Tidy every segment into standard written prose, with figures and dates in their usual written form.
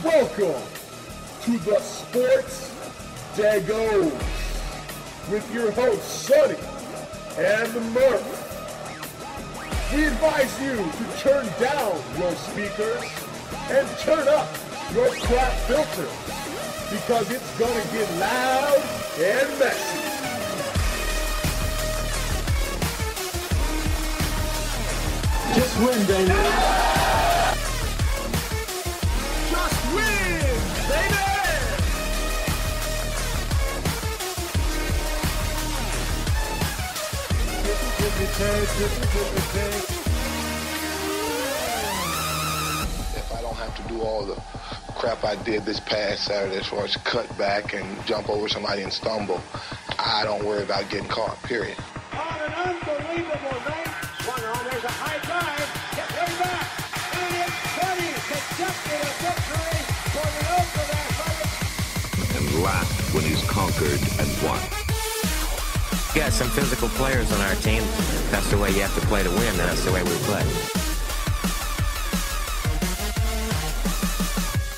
Welcome to the Sports Degos with your hosts Sonny and Murph. We advise you to turn down your speakers and turn up your crap filters because it's gonna get loud and messy. Just win, baby. Just win, baby! If I don't have to do all the crap I did this past Saturday as far as cut back and jump over somebody and stumble, I don't worry about getting caught, period. On an unbelievable night, swung on, there's a high drive, get way back, and it's Teddy accepted a victory for the Oakland Athletics. And laughed when he's conquered and won. We got some physical players on our team. That's the way you have to play to win, and that's the way we play.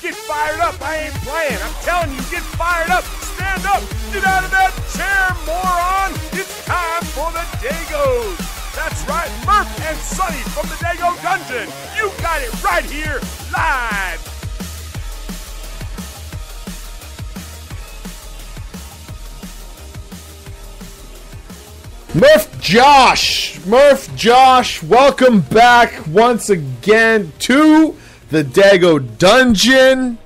Get fired up, I ain't playing. I'm telling you, get fired up. Stand up, get out of that chair, moron. It's time for the Degos. That's right, Murph and Sonny from the Dago Dungeon. You got it right here, live. Murph Josh, welcome back once again to the Dago Dungeon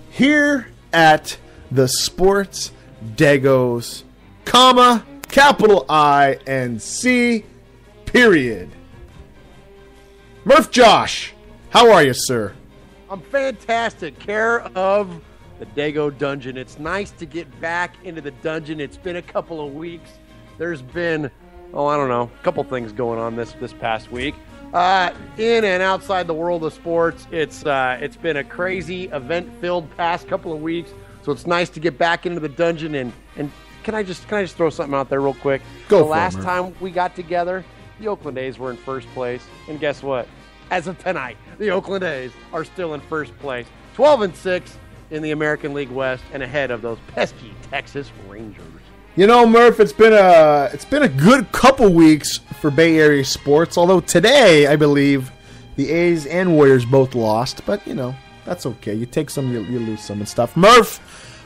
here at the Sports Degos, comma, capital I and C, period. Murph Josh, how are you, sir? I'm fantastic. Care of the Dago Dungeon. It's nice to get back into the dungeon. It's been a couple of weeks. There's been, a couple things going on this past week. In and outside the world of sports, it's been a crazy event-filled past couple of weeks. So it's nice to get back into the dungeon and can I just throw something out there real quick? Go the for it, last Murph. time we got together, the Oakland A's were in first place, and guess what? As of tonight, the Oakland A's are still in first place, 12-6 in the American League West, and ahead of those pesky Texas Rangers. You know, Murph, it's been a good couple weeks for Bay Area sports. Although today, I believe, the A's and Warriors both lost. But that's okay. You take some, you lose some and stuff. Murph,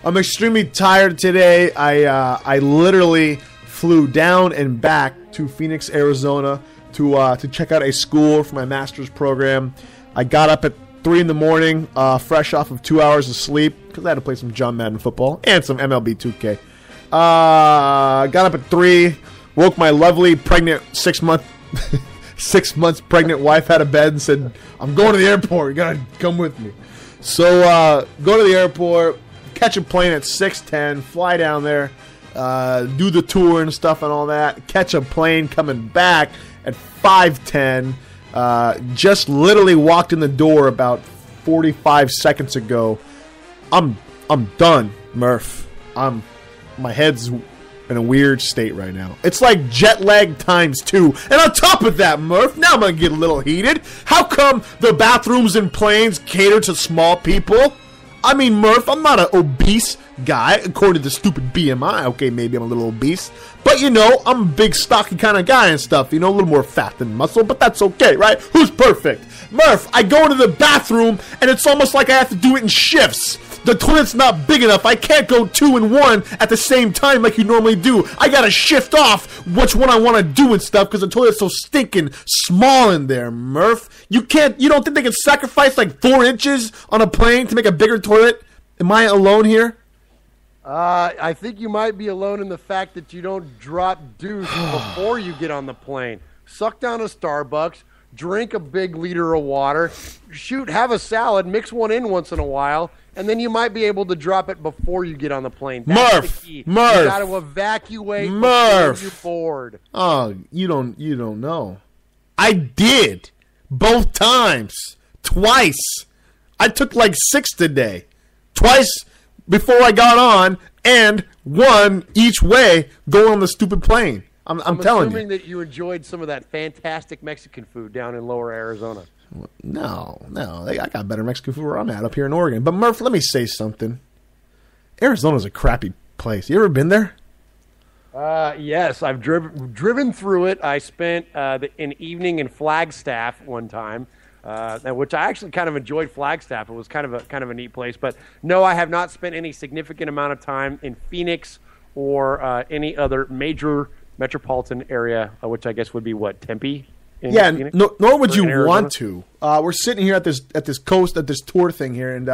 I'm extremely tired today. I literally flew down and back to Phoenix, Arizona, to check out a school for my master's program. I got up at 3 in the morning, fresh off of 2 hours of sleep because I had to play some John Madden football and some MLB 2K. Got up at 3, woke my lovely pregnant 6 months pregnant wife out of bed and said, I'm going to the airport, you gotta come with me. So go to the airport, catch a plane at 6:10, fly down there, do the tour and stuff and all that, catch a plane coming back at 5:10. Just literally walked in the door about 45 seconds ago. I'm done, Murph. My head's in a weird state right now. It's like jet lag times 2. And on top of that, Murph, now I'm going to get a little heated. How come the bathrooms in planes cater to small people? I mean, Murph, I'm not an obese guy, according to the stupid BMI. Okay, maybe I'm a little obese. But, I'm a big, stocky kind of guy and stuff. A little more fat than muscle, but that's okay, right? Who's perfect? Murph, I go into the bathroom, and it's almost like I have to do it in shifts. The toilet's not big enough. I can't go 2 and 1 at the same time like you normally do. I gotta shift off which one I want to do and stuff because the toilet's so stinking small in there, Murph. You don't think they can sacrifice like 4 inches on a plane to make a bigger toilet? Am I alone here? I think you might be alone in the fact that you don't drop douche before you get on the plane. Suck down a Starbucks, drink a big liter of water, have a salad, mix one in once in a while, and then you might be able to drop it before you get on the plane. That's Murph, the key. Murph, you got to evacuate Murph. before you board. Oh, you don't know. I did both times, twice. I took like 6 today, twice before I got on, and 1 each way going on the stupid plane. I'm telling assuming you. that you enjoyed some of that fantastic Mexican food down in Lower Arizona. No. I got better Mexican food where I'm at up here in Oregon. But Murph, let me say something. Arizona's a crappy place. You ever been there? Yes, I've driven through it. I spent an evening in Flagstaff one time, which I actually kind of enjoyed. Flagstaff. It was kind of a neat place. But no, I have not spent any significant amount of time in Phoenix or any other major metropolitan area, which I guess would be what, Tempe? Yeah, nor would you Arizona? want to. We're sitting here at this coast, at this tour thing here, and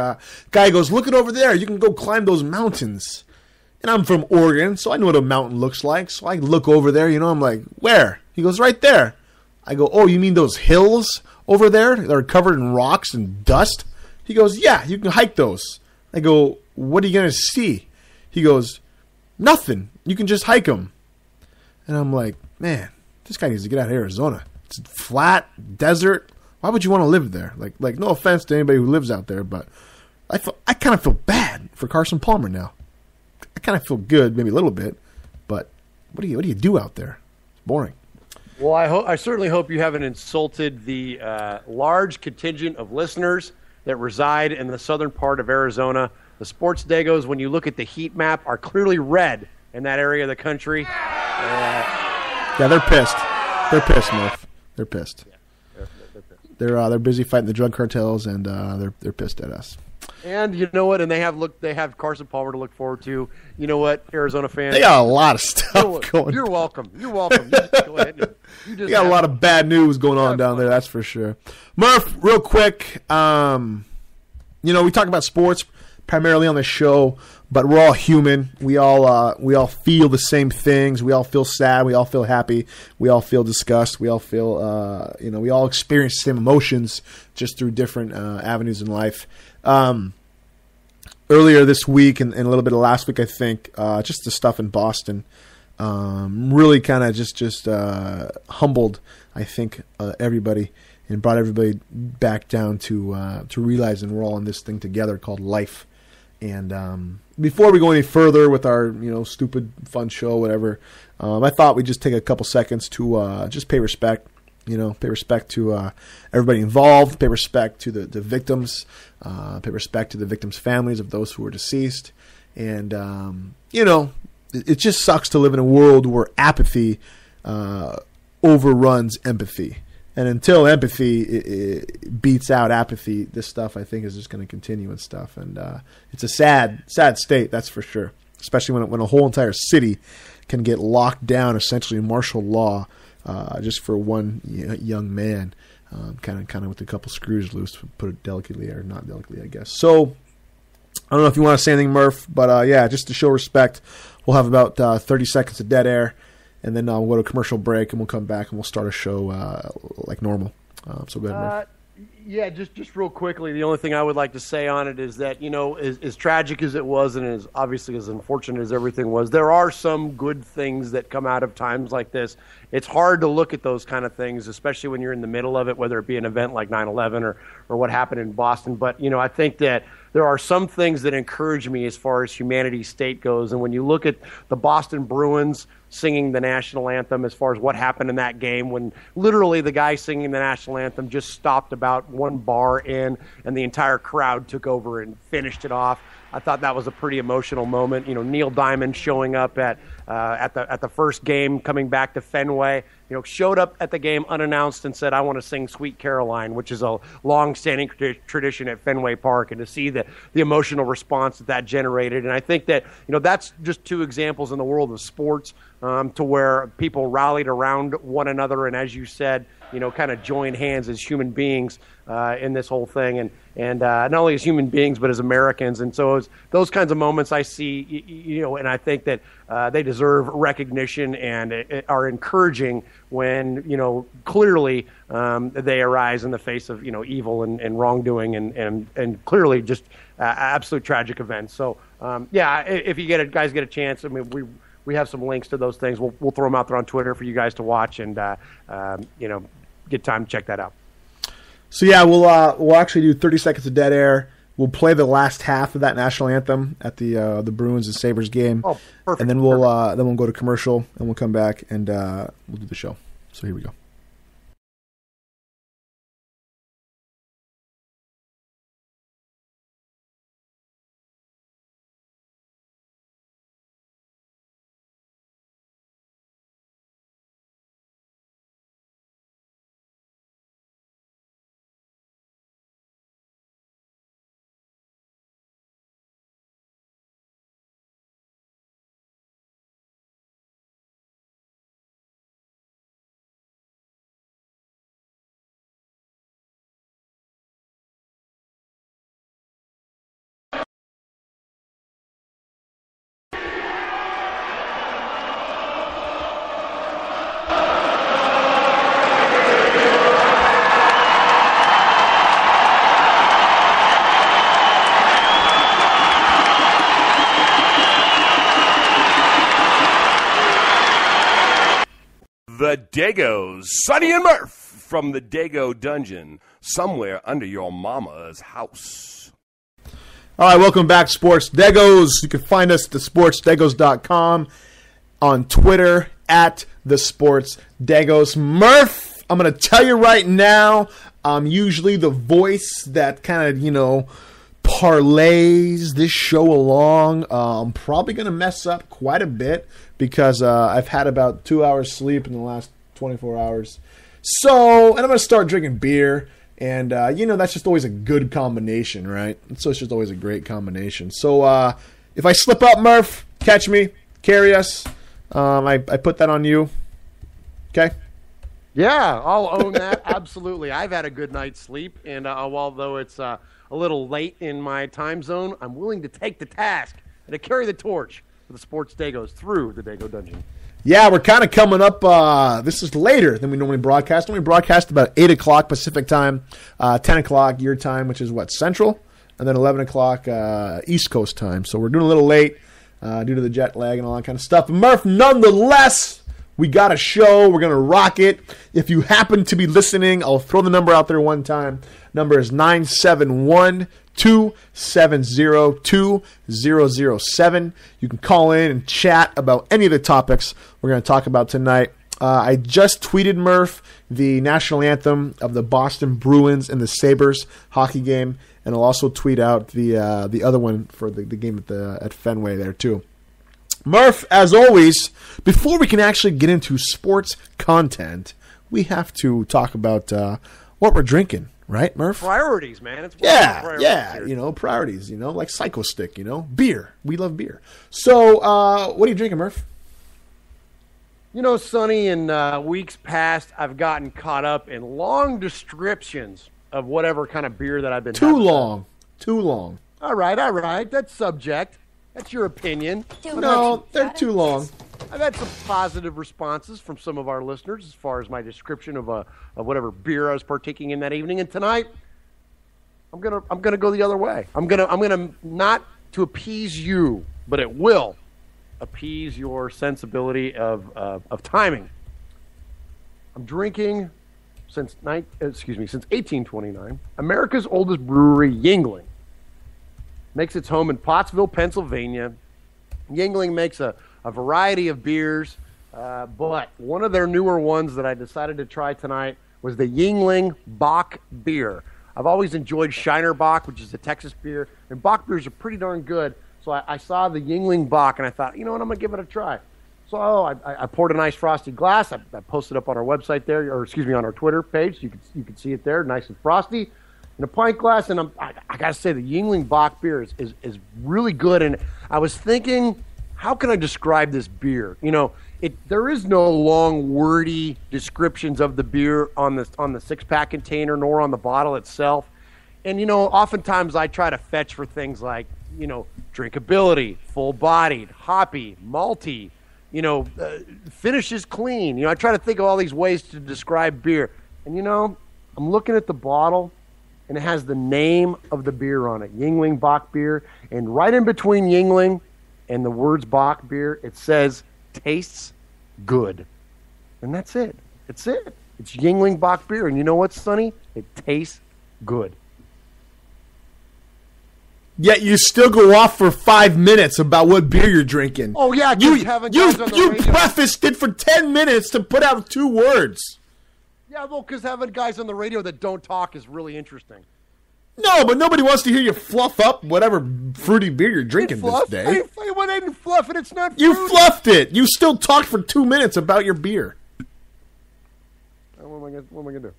guy goes, "Look at over there. You can go climb those mountains." And I'm from Oregon, so I know what a mountain looks like. So I look over there, I'm like, "Where?" He goes, "Right there." I go, "Oh, you mean those hills over there that are covered in rocks and dust?" He goes, "Yeah, you can hike those." I go, "What are you going to see?" He goes, "Nothing. You can just hike them." And I'm like, man, this guy needs to get out of Arizona. It's flat, desert. Why would you want to live there? Like, no offense to anybody who lives out there, but I kind of feel bad for Carson Palmer now. I kind of feel good, maybe a little bit, but what do you do out there? It's boring. Well, I certainly hope you haven't insulted the large contingent of listeners that reside in the southern part of Arizona. The Sports Degos, when you look at the heat map, are clearly red in that area of the country. Yeah, they're pissed. They're pissed, Murph. They're pissed. Yeah, they're pissed. They're busy fighting the drug cartels, and they're pissed at us. And you know what? And they have Carson Palmer to look forward to. You know what, Arizona fans? They got a lot of stuff going. You're welcome. You just go ahead and they got a lot of bad news going on down there. That's for sure. Murph, real quick. We talk about sports primarily on the show, but we're all human. We all feel the same things. We all feel sad. We all feel happy. We all feel disgust. We all feel we all experience the same emotions, just through different avenues in life. Earlier this week and a little bit of last week, I think, just the stuff in Boston really kind of just humbled, I think, everybody, and brought everybody back down to realizing we're all in this thing together called life. And before we go any further with our stupid fun show, whatever, I thought we'd just take a couple seconds to just pay respect. Pay respect to everybody involved. Pay respect to the victims. Pay respect to the victims' families of those who were deceased. And it just sucks to live in a world where apathy overruns empathy. And until empathy it beats out apathy, this stuff, I think, is just going to continue and stuff. And it's a sad state, that's for sure. Especially when a whole entire city can get locked down, essentially in martial law, just for one young man, kind of with a couple screws loose, to put it delicately, or not delicately, I guess. So I don't know if you want to say anything, Murph, but just to show respect, we'll have about 30 seconds of dead air. And then we'll go to a commercial break, and we'll come back, and we'll start a show like normal. So go ahead, Murph. Yeah, just real quickly, the only thing I would like to say on it is that, as tragic as it was, and as obviously as unfortunate as everything was, there are some good things that come out of times like this. It's hard to look at those kind of things, especially when you're in the middle of it, whether it be an event like 9/11 or what happened in Boston. But, I think that there are some things that encourage me as far as humanity's state goes. And when you look at the Boston Bruins singing the national anthem, as far as what happened in that game, when literally the guy singing the national anthem just stopped about one bar in and the entire crowd took over and finished it off. I thought that was a pretty emotional moment. Neil Diamond showing up at the first game, coming back to Fenway, showed up at the game unannounced and said, "I want to sing Sweet Caroline," which is a long-standing tradition at Fenway Park, and to see the emotional response that generated. And I think that, that's just two examples in the world of sports to where people rallied around one another, and as you said, kind of joined hands as human beings in this whole thing, and not only as human beings but as Americans. And so it's those kinds of moments I see, and I think that they deserve recognition and are encouraging when clearly they arise in the face of evil and wrongdoing and clearly just absolute tragic events. So if you guys get a chance, I mean we have some links to those things. We'll throw them out there on Twitter for you guys to watch and get time to check that out. So we'll actually do 30 seconds of dead air, We'll play the last half of that national anthem at the Bruins and Sabres game. Oh, perfect. And then we'll go to commercial, and we'll come back, and we'll do the show. So here we go. The Degos, Sonny and Murph from the Dego Dungeon, somewhere under your mama's house. All right, welcome back, Sports Degos. You can find us at thesportsdegos.com, on Twitter, at thesportsdegos. Murph, I'm going to tell you right now, I'm usually the voice that kind of, parlays this show along. I'm probably going to mess up quite a bit because I've had about 2 hours sleep in the last 24 hours. And I'm going to start drinking beer. And, that's just always a good combination, right? So it's just always a great combination. So if I slip up, Murph, catch me, carry us. I put that on you. Okay? Yeah, I'll own that. Absolutely. I've had a good night's sleep. And although it's a little late in my time zone, I'm willing to take the task and to carry the torch for the Sports Degos through the Dego Dungeon. Yeah, we're kind of coming up. This is later than we normally broadcast. We broadcast about 8 o'clock Pacific time, 10 o'clock your time, which is what, Central? And then 11 o'clock East Coast time. So we're doing a little late due to the jet lag and all that kind of stuff. But Murph, nonetheless, we got a show. We're going to rock it. If you happen to be listening, I'll throw the number out there one time. Number is 971-270-2007. You can call in and chat about any of the topics we're going to talk about tonight. I just tweeted, Murph, the national anthem of the Boston Bruins and the Sabres hockey game, and I'll also tweet out the other one for the game at Fenway there too. Murph, as always, before we can actually get into sports content, we have to talk about what we're drinking. Right, Murph? Priorities, man. It's priorities here. Priorities, like Psycho Stick, beer. We love beer. So, what are you drinking, Murph? Sonny, in weeks past, I've gotten caught up in long descriptions of whatever kind of beer that I've been having. Too long. All right. That's subject. That's your opinion. They're too long. I've had some positive responses from some of our listeners as far as my description of whatever beer I was partaking in that evening. And tonight, I'm gonna go the other way. I'm gonna not to appease you, but it will appease your sensibility of timing. I'm drinking since 1829. America's oldest brewery, Yuengling, makes its home in Pottsville, Pennsylvania. Yuengling makes a variety of beers, but one of their newer ones that I decided to try tonight was the Yuengling Bock beer. I've always enjoyed Shiner Bock, which is a Texas beer, and Bock beers are pretty darn good. So I saw the Yuengling Bock, and I thought, I'm going to give it a try. So I poured a nice frosty glass. I posted up on our website there, on our Twitter page. You can see it there, nice and frosty, in a pint glass. And I got to say, the Yuengling Bock beer is really good. And I was thinking, how can I describe this beer? There is no long, wordy descriptions of the beer on the 6-pack container, nor on the bottle itself. And oftentimes I try to fetch for things like drinkability, full-bodied, hoppy, malty, finishes clean. I try to think of all these ways to describe beer. And I'm looking at the bottle, and it has the name of the beer on it, Yuengling Bock beer, and right in between Yuengling and the words Bock beer, it says, tastes good. And that's it. It's it. It's Yuengling Bock beer. And you know what, Sonny? It tastes good. Yet you still go off for 5 minutes about what beer you're drinking. Oh, yeah, you having guys on the radio. prefaced it for 10 minutes to put out 2 words. Yeah, well, because having guys on the radio that don't talk is really interesting. No, but nobody wants to hear you fluff up whatever fruity beer you're drinking this day. I didn't fluff it. It's not fruity. You fluffed it. You still talked for 2 minutes about your beer. What am I going to do?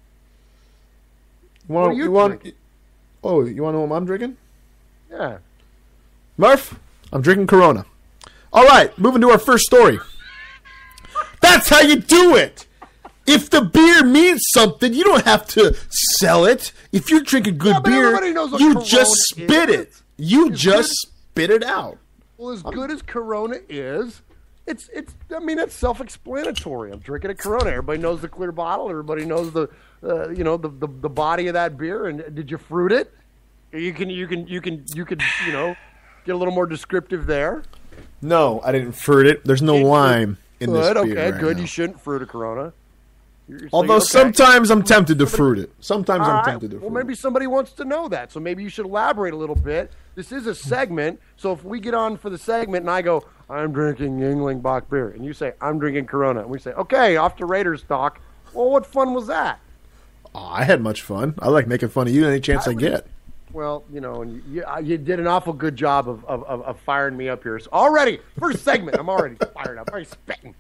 You want to know what I'm drinking? Yeah. Murph, I'm drinking Corona. All right, moving to our first story. That's how you do it. If the beer means something, you don't have to sell it. If you're drinking good beer, you just spit it. You just spit it out. Well, as good as Corona is, it's self-explanatory. I'm drinking a Corona. Everybody knows the clear bottle. Everybody knows the body of that beer. And did you fruit it? You can get a little more descriptive there. No, I didn't fruit it. There's no lime in this beer. Okay, right good. now. You shouldn't fruit a Corona. Although sometimes I'm tempted to fruit it. Sometimes I'm tempted to fruit it. Well, maybe somebody wants to know that, so maybe you should elaborate a little bit. This is a segment, so if we get on for the segment and I go, I'm drinking Yingling Bach beer, and you say, I'm drinking Corona, and we say, okay, off to Raiders talk. Well, what fun was that? Oh, I had much fun. I like making fun of you any chance I get. Well, and you did an awful good job of firing me up here. So already, first segment, I'm already fired up. I'm already spitting.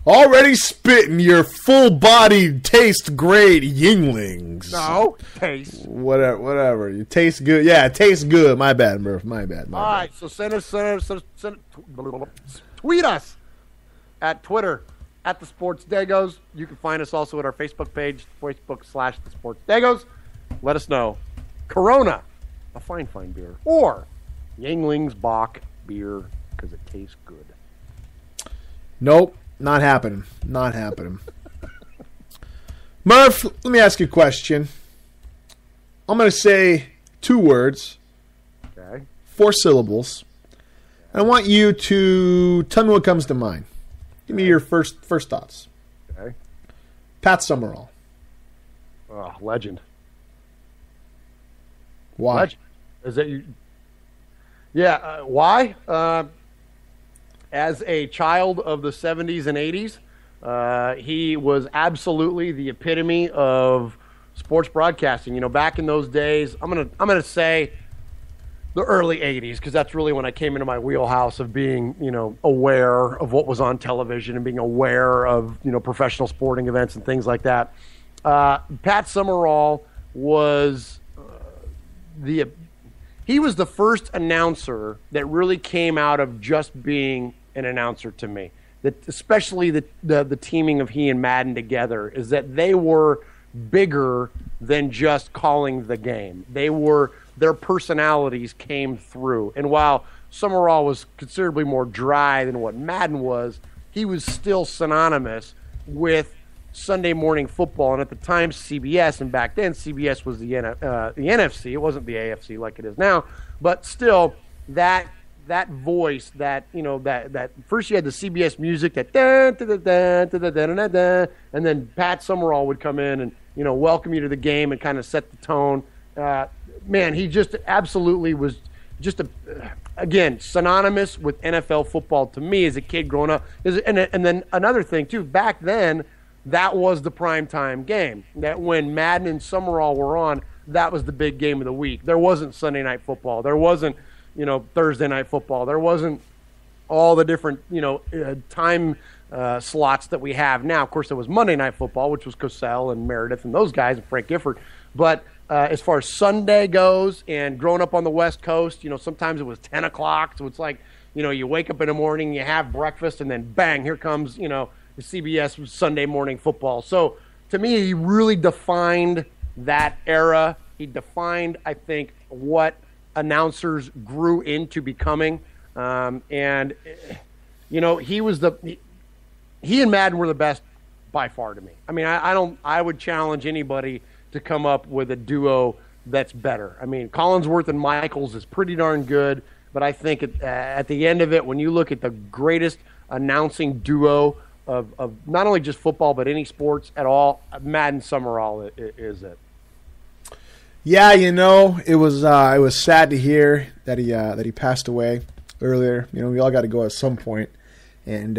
Already spitting your full-bodied, taste-great Yinglings. No, taste. Whatever. You taste good. Yeah, it tastes good. My bad, Murph. My bad. All right, so tweet us at Twitter, at the Sports Degos. You can find us also at our Facebook page, Facebook/the Sports Degos. Let us know. Corona, a fine beer, or Yinglings Bach beer because it tastes good. Nope. Not happening. Murph, let me ask you a question. I'm going to say 2 words. Okay. 4 syllables. And I want you to tell me what comes to mind. Give me your first thoughts. Okay. Pat Summerall. Oh, legend. Why? Legend. Is that you? Yeah. Why? As a child of the 70s and 80s, he was absolutely the epitome of sports broadcasting. You know, back in those days, I'm gonna say the early 80s because that's really when I came into my wheelhouse of being, aware of what was on television and being aware of, professional sporting events and things like that. Pat Summerall was he was the first announcer that really came out of just being an announcer to me. That especially the teaming of he and Madden together is that they were bigger than just calling the game. Their personalities came through. And while Summerall was considerably more dry than what Madden was, he was still synonymous with Sunday morning football. And at the time, CBS, and back then CBS was the NFC. It wasn't the AFC like it is now. But still, that voice, that first you had the CBS music, that da, da, da, da, da, da, da, da, and then Pat Summerall would come in and welcome you to the game and kind of set the tone. Man, he just absolutely was just again synonymous with NFL football to me as a kid growing up. And then another thing too, back then that was the primetime game. That when Madden and Summerall were on, that was the big game of the week. There wasn't Sunday night football. There wasn't Thursday night football. There wasn't all the different time slots that we have now. Of course, there was Monday night football, which was Cosell and Meredith and those guys and Frank Gifford. But as far as Sunday goes, and growing up on the West Coast, sometimes it was 10 o'clock. So it's like, you wake up in the morning, you have breakfast, and then bang, here comes, the CBS Sunday morning football. So to me, he really defined that era. He defined, I think, what announcers grew into becoming. And he was he and Madden were the best by far to me. I mean, I would challenge anybody to come up with a duo that's better. I mean, Collinsworth and Michaels is pretty darn good, but I think at the end of it, when you look at the greatest announcing duo of not only just football, but any sports at all, Madden Summerall is it. Yeah, it was sad to hear that he passed away earlier. We all got to go at some point, and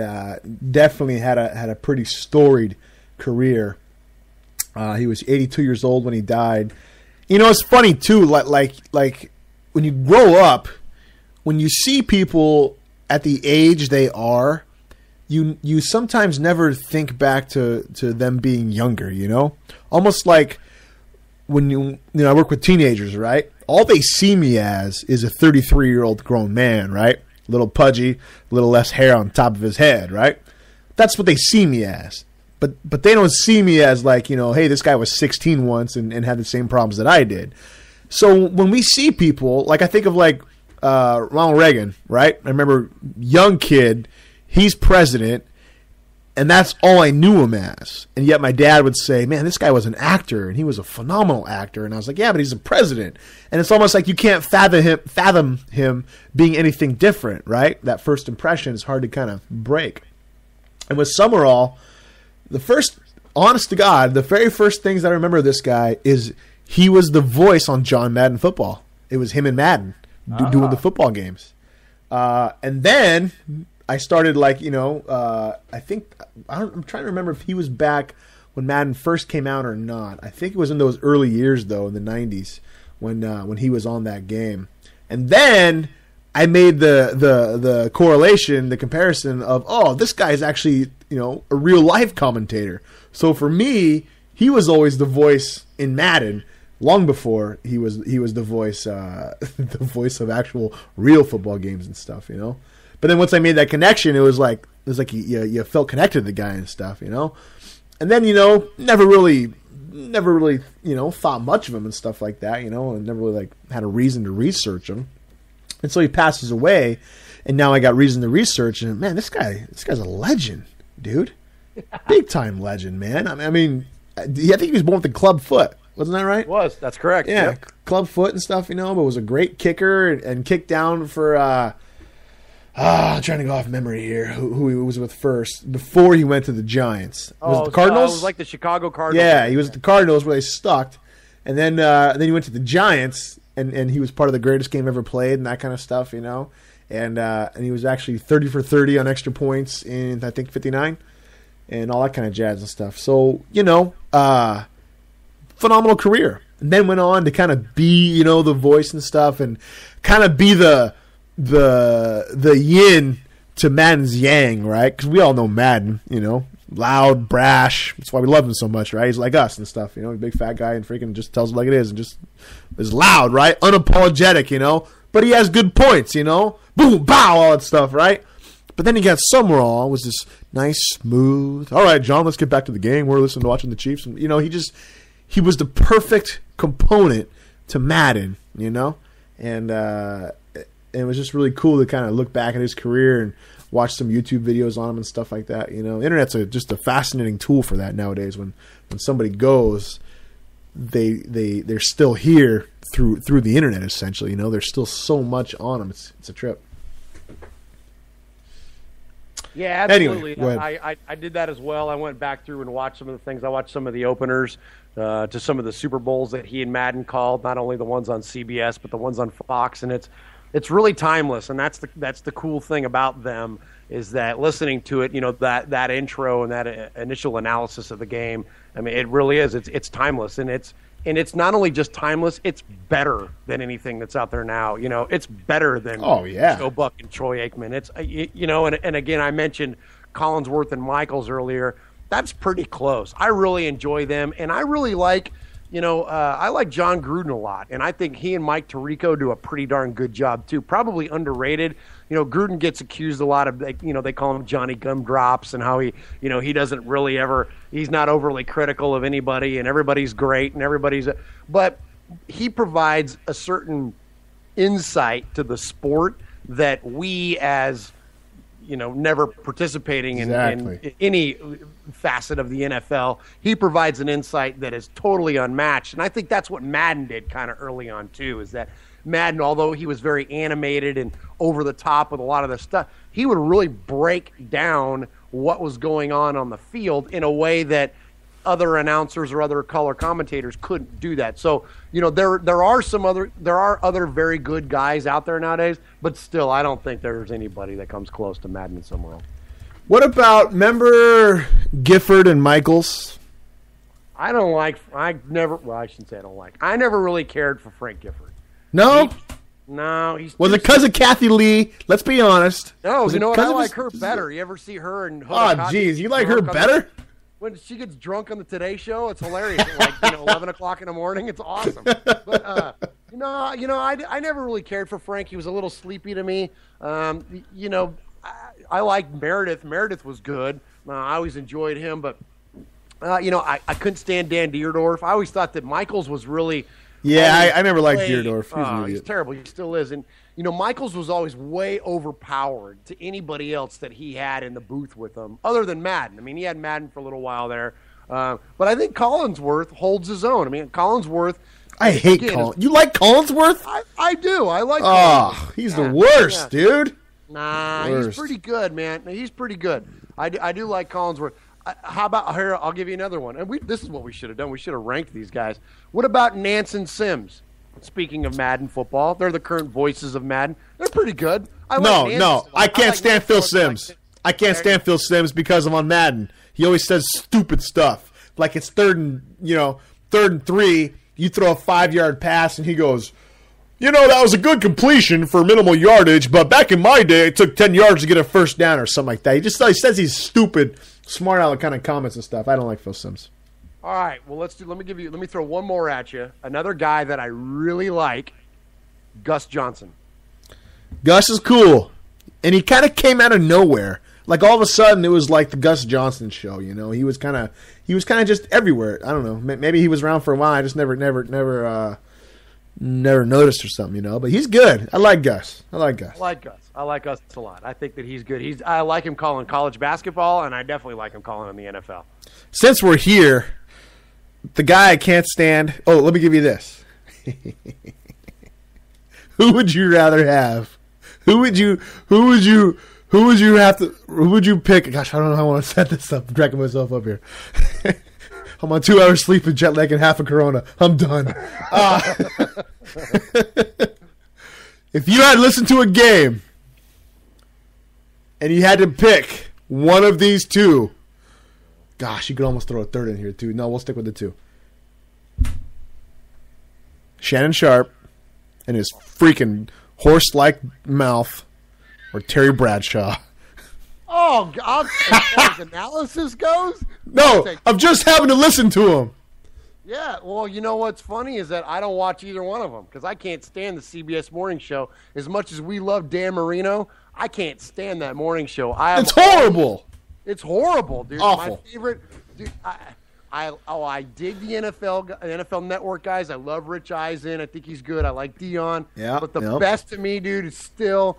definitely had a pretty storied career. He was 82 years old when he died. It's funny too. Like when you grow up, when you see people at the age they are, you sometimes never think back to them being younger. Almost like. When I work with teenagers, right? All they see me as is a 33-year-old grown man, right? A little pudgy, a little less hair on top of his head, right? That's what they see me as. But they don't see me as like, hey, this guy was 16 once and had the same problems that I did. So when we see people, like I think of like Ronald Reagan, right? I remember young kid, he's president. And that's all I knew him as. And yet my dad would say, man, this guy was an actor, and he was a phenomenal actor. And I was like, yeah, but he's a president. And it's almost like you can't fathom him being anything different, right? That first impression is hard to kind of break. And with Summerall, honest to God, the very first things that I remember of this guy is he was the voice on John Madden Football. It was him and Madden doing the football games. And then I started I'm trying to remember if he was back when Madden first came out or not. I think it was in those early years though, in the 90s when he was on that game. And then I made the correlation, the comparison of, this guy is actually, a real life commentator. So for me, he was always the voice in Madden long before he was the voice the voice of actual real football games and stuff, But then once I made that connection, it was like you felt connected to the guy and stuff, And then never really thought much of him and stuff like that, and never really had a reason to research him. And so he passes away, and now I got reason to research. And man, this guy's a legend, dude, big time legend, man. I mean, I think he was born with the club foot. Wasn't that right? That's correct. Yeah, yep. Club foot and stuff, but was a great kicker and kicked down for. I'm trying to go off memory here. Who he was with first before he went to the Giants? Was it the Cardinals? It was like the Chicago Cardinals. Yeah, he was at the Cardinals where they stuck, and then he went to the Giants, and he was part of the greatest game ever played and that kind of stuff, And he was actually 30 for 30 on extra points in I think 59, and all that kind of jazz and stuff. So phenomenal career, and then went on to kind of be the voice and stuff, and kind of be the yin to Madden's yang, right? Because we all know Madden, loud, brash. That's why we love him so much, right? He's like us and stuff, a big fat guy and freaking just tells it like it is and just is loud, right? Unapologetic, but he has good points, boom, bow, all that stuff, right? But then he got Summerall, was this nice, smooth. All right, John, let's get back to the game. We're listening to watching the Chiefs, and he was the perfect component to Madden, and it was just really cool to kind of look back at his career and watch some YouTube videos on him and stuff like that. The internet's just a fascinating tool for that nowadays. When somebody goes, they're still here through the internet essentially. There's still so much on them. It's a trip. Yeah, absolutely. Anyway, I did that as well. I went back through and watched some of the things. I watched some of the openers to some of the Super Bowls that he and Madden called, not only the ones on CBS but the ones on Fox, and it's really timeless, and that's the cool thing about them is that listening to it, that intro and that initial analysis of the game. I mean, it really is. It's timeless, and it's not only just timeless. It's better than anything that's out there now. It's better than Joe Buck and Troy Aikman. It's and again, I mentioned Collinsworth and Michaels earlier. That's pretty close. I really enjoy them, and I really like. I like John Gruden a lot, and I think he and Mike Tirico do a pretty darn good job too. Probably underrated. Gruden gets accused a lot of, they call him Johnny Gumdrops, and how he doesn't really he's not overly critical of anybody, and everybody's great, and but he provides a certain insight to the sport that we as never participating in any facet of the NFL, he provides an insight that is totally unmatched. And I think that's what Madden did kind of early on too, is that Madden, although he was very animated and over the top with a lot of the stuff, he would really break down what was going on the field in a way that other announcers or other color commentators couldn't do that. So, there are other very good guys out there nowadays, but still, I don't think there's anybody that comes close to Madden in some world. What about, remember Gifford and Michaels? I shouldn't say I don't like. I never really cared for Frank Gifford. No? He's Was it because of Kathy Lee? Let's be honest. No, Was you know what? I like her his- better. You ever see her and Oh, jeez, you like her better? When she gets drunk on the Today Show, it's hilarious. At 11 o'clock in the morning, it's awesome. But I never really cared for Frank. He was a little sleepy to me. I liked Meredith. Meredith was good. I always enjoyed him, but I couldn't stand Dan Dierdorf. I always thought that Michaels was really. Yeah, I never liked Dierdorf. He's terrible. He still is. And, Michaels was always way overpowered to anybody else that he had in the booth with him, other than Madden. I mean, he had Madden for a little while there. But I think Collinsworth holds his own. I mean, Collinsworth. I hate Collins. You like Collinsworth? I do. I like Collinsworth. Collinsworth. He's the worst, dude. Nah, worst. He's pretty good, man. He's pretty good. I do like Collinsworth. How about here? I'll give you another one. And this is what we should have done. We should have ranked these guys. What about Nance and Sims? Speaking of Madden football, they're the current voices of Madden. They're pretty good. I can't stand Phil Simms. I can't stand Phil Simms because I'm on Madden. He always says stupid stuff. Like it's third and 3. You throw a 5-yard pass, and he goes, that was a good completion for minimal yardage, but back in my day, it took 10 yards to get a first down or something like that. He says he's stupid, smart aleck kind of comments and stuff. I don't like Phil Simms. All right, well, let me throw one more at you. Another guy that I really like, Gus Johnson. Gus is cool, and he kind of came out of nowhere. Like all of a sudden, it was like the Gus Johnson show. He was kind of just everywhere. I don't know. Maybe he was around for a while. I just never noticed or something. But he's good. I like Gus. I like Gus a lot. I think that he's good. I like him calling college basketball, and I definitely like him calling in the NFL. Since we're here, the guy I can't stand. Oh, let me give you this. Who would you rather have? Who would you pick? Gosh, I don't know how I want to set this up. I'm dragging myself up here. I'm on 2 hours sleep and jet lag and half a Corona. I'm done. If you had listened to a game and you had to pick one of these two, gosh, you could almost throw a third in here too. No, we'll stick with the two. Shannon Sharp and his freaking horse-like mouth, or Terry Bradshaw. Oh, God, as far as analysis goes? No, I'm just having to listen to him. Yeah, well, what's funny is that I don't watch either one of them because I can't stand the CBS morning show. As much as we love Dan Marino, I can't stand that morning show. It's horrible. It's horrible, dude. Awful. My favorite, dude. I dig the NFL Network guys. I love Rich Eisen. I think he's good. I like Dion. Yeah. But the best to me, dude, is still.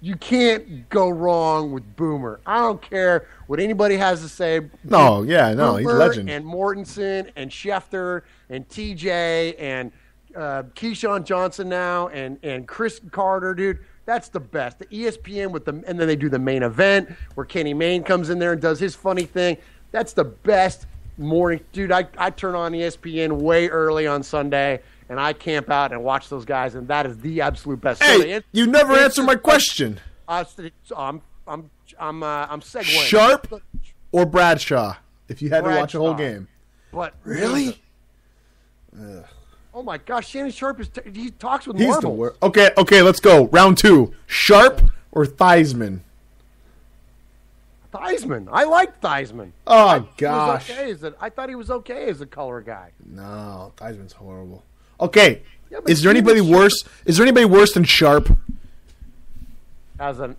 You can't go wrong with Boomer. I don't care what anybody has to say. No, he's a legend. And Mortensen and Schefter and TJ and Keyshawn Johnson now and Chris Carter, dude. That's the best. The ESPN and then they do the main event where Kenny Mayne comes in there and does his funny thing. That's the best morning, dude. I turn on ESPN way early on Sunday. And I camp out and watch those guys, and that is the absolute best. Hey, you never answered my question. I'm segueing. Sharp or Bradshaw? If you had to watch a whole game. But really? Oh my gosh, Shannon Sharp he talks with marbles. The worst. Okay, let's go. Round 2. Sharp or Theismann? Theismann. I like Theismann. Oh gosh. I thought he was okay as a color guy. No, Theismann's horrible. Okay, is there anybody worse? Is there anybody worse than Sharp? As an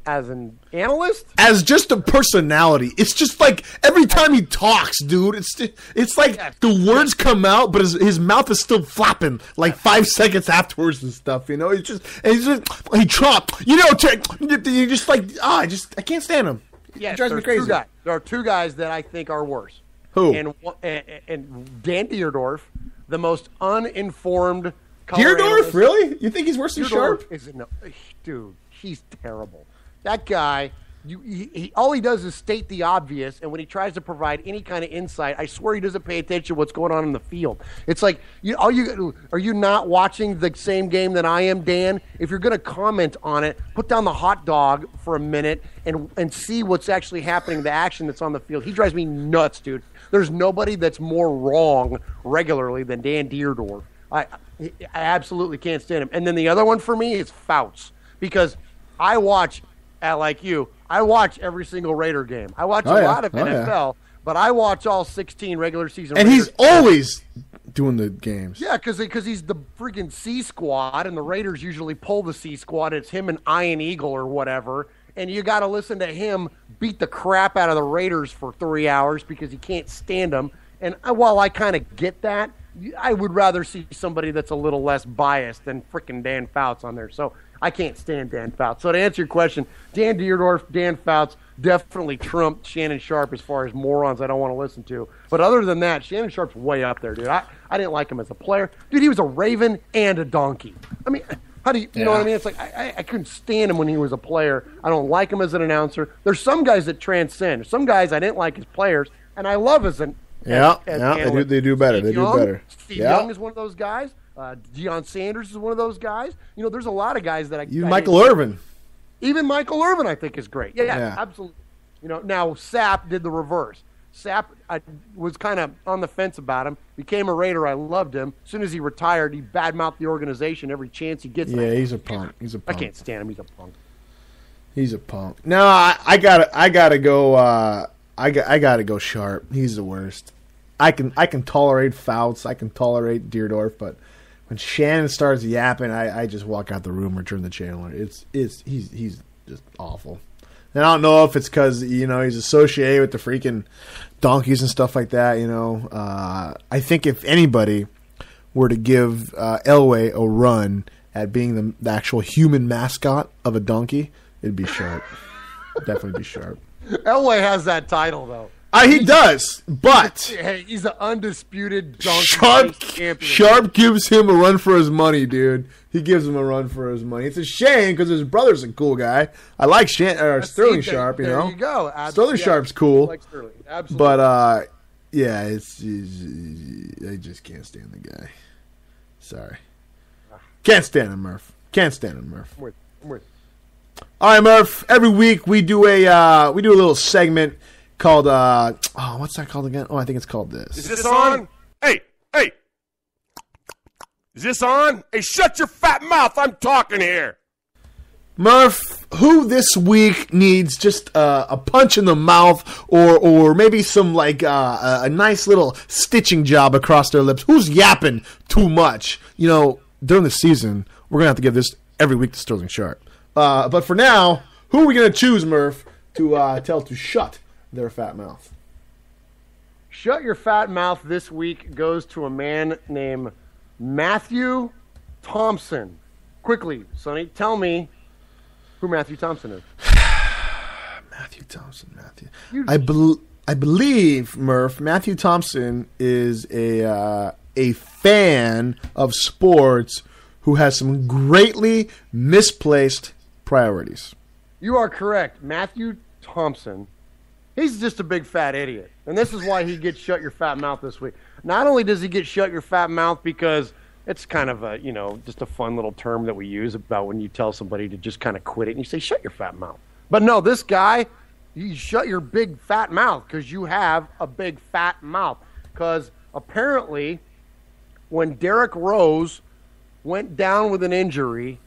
analyst? As just a personality. It's just like every time he talks, dude, it's like the words come out, but his mouth is still flapping like 5 seconds afterwards and stuff. He chopped. You just like I can't stand him. Yeah, it drives me crazy. There are two guys that I think are worse. Who? And Dan Dierdorf, the most uninformed color Dierdorf? Analyst. Really? You think he's worse than Sharp? Dude, he's terrible. That guy, all he does is state the obvious, and when he tries to provide any kind of insight, I swear he doesn't pay attention to what's going on in the field. It's like, are you not watching the same game that I am, Dan? If you're going to comment on it, put down the hot dog for a minute and see what's actually happening, the action that's on the field. He drives me nuts, dude. There's nobody that's more wrong regularly than Dan Dierdorf. I absolutely can't stand him. And then the other one for me is Fouts, because I watch, like you, I watch every single Raider game. I watch a lot of NFL, but I watch all 16 regular season. And Raiders he's always doing the games. Yeah, because he's the freaking C squad, and the Raiders usually pull the C squad. It's him and Iron Eagle or whatever, and you got to listen to him beat the crap out of the Raiders for 3 hours because he can't stand them. And while I kind of get that, I would rather see somebody that's a little less biased than freaking Dan Fouts on there. So I can't stand Dan Fouts. So to answer your question, Dan Dierdorf, Dan Fouts definitely trumped Shannon Sharp as far as morons I don't want to listen to. But other than that, Shannon Sharp's way up there, dude. I didn't like him as a player. Dude, he was a Raven and a donkey. I mean, how do you know what I mean? It's like I couldn't stand him when he was a player. I don't like him as an announcer. There's some guys that transcend. Some guys I didn't like as players, and I love as an they do better. They do better. Steve Young is one of those guys. Deion Sanders is one of those guys. You know, there's a lot of guys that Michael Irvin. Even Michael Irvin, I think, is great. Yeah, absolutely. You know, now Sapp did the reverse. Sapp, I was kind of on the fence about him. Became a Raider. I loved him. As soon as he retired, he badmouthed the organization every chance he gets. Yeah, he's a punk. I can't stand him. He's a punk. He's a punk. No, I gotta go. I gotta go Sharp. He's the worst. I can tolerate Fouts. I can tolerate Dierdorf, but when Shannon starts yapping, I just walk out the room or turn the channel. He's just awful. And I don't know if it's because he's associated with the freaking donkeys and stuff like that. I think if anybody were to give Elway a run at being the actual human mascot of a donkey, it'd be Sharp. Definitely be Sharp. Elway has that title though. He does, but hey, he's an undisputed donkey champion. Sharp gives him a run for his money, dude. He gives him a run for his money. It's a shame because his brother's a cool guy. I like Sterling Sharp. There you go. Absolutely. Sterling Sharp's cool. I like Sterling. Absolutely. But I just can't stand the guy. Sorry, can't stand him, Murph. Can't stand him, Murph. I'm with. All right, Murph. Every week we do a little segment called what's that called again? Oh, I think it's called this. Is this on? Hey. Is this on? Hey, shut your fat mouth. I'm talking here. Murph, who this week needs just a punch in the mouth or maybe some a nice little stitching job across their lips? Who's yapping too much? During the season, we're going to have to give this every week to Sterling Sharp. But for now, who are we going to choose, Murph, to tell to shut their fat mouth? Shut your fat mouth this week goes to a man named Matthew Thompson. Quickly, Sonny, tell me who Matthew Thompson is. Matthew Thompson. I believe, Murph, Matthew Thompson is a fan of sports who has some greatly misplaced priorities. You are correct. Matthew Thompson, he's just a big fat idiot. And this is why he gets shut your fat mouth this week. Not only does he get shut your fat mouth because it's kind of a, just a fun little term that we use about when you tell somebody to just kind of quit it and you say, shut your fat mouth. But no, this guy, you shut your big fat mouth because you have a big fat mouth. Because apparently when Derrick Rose went down with an injury,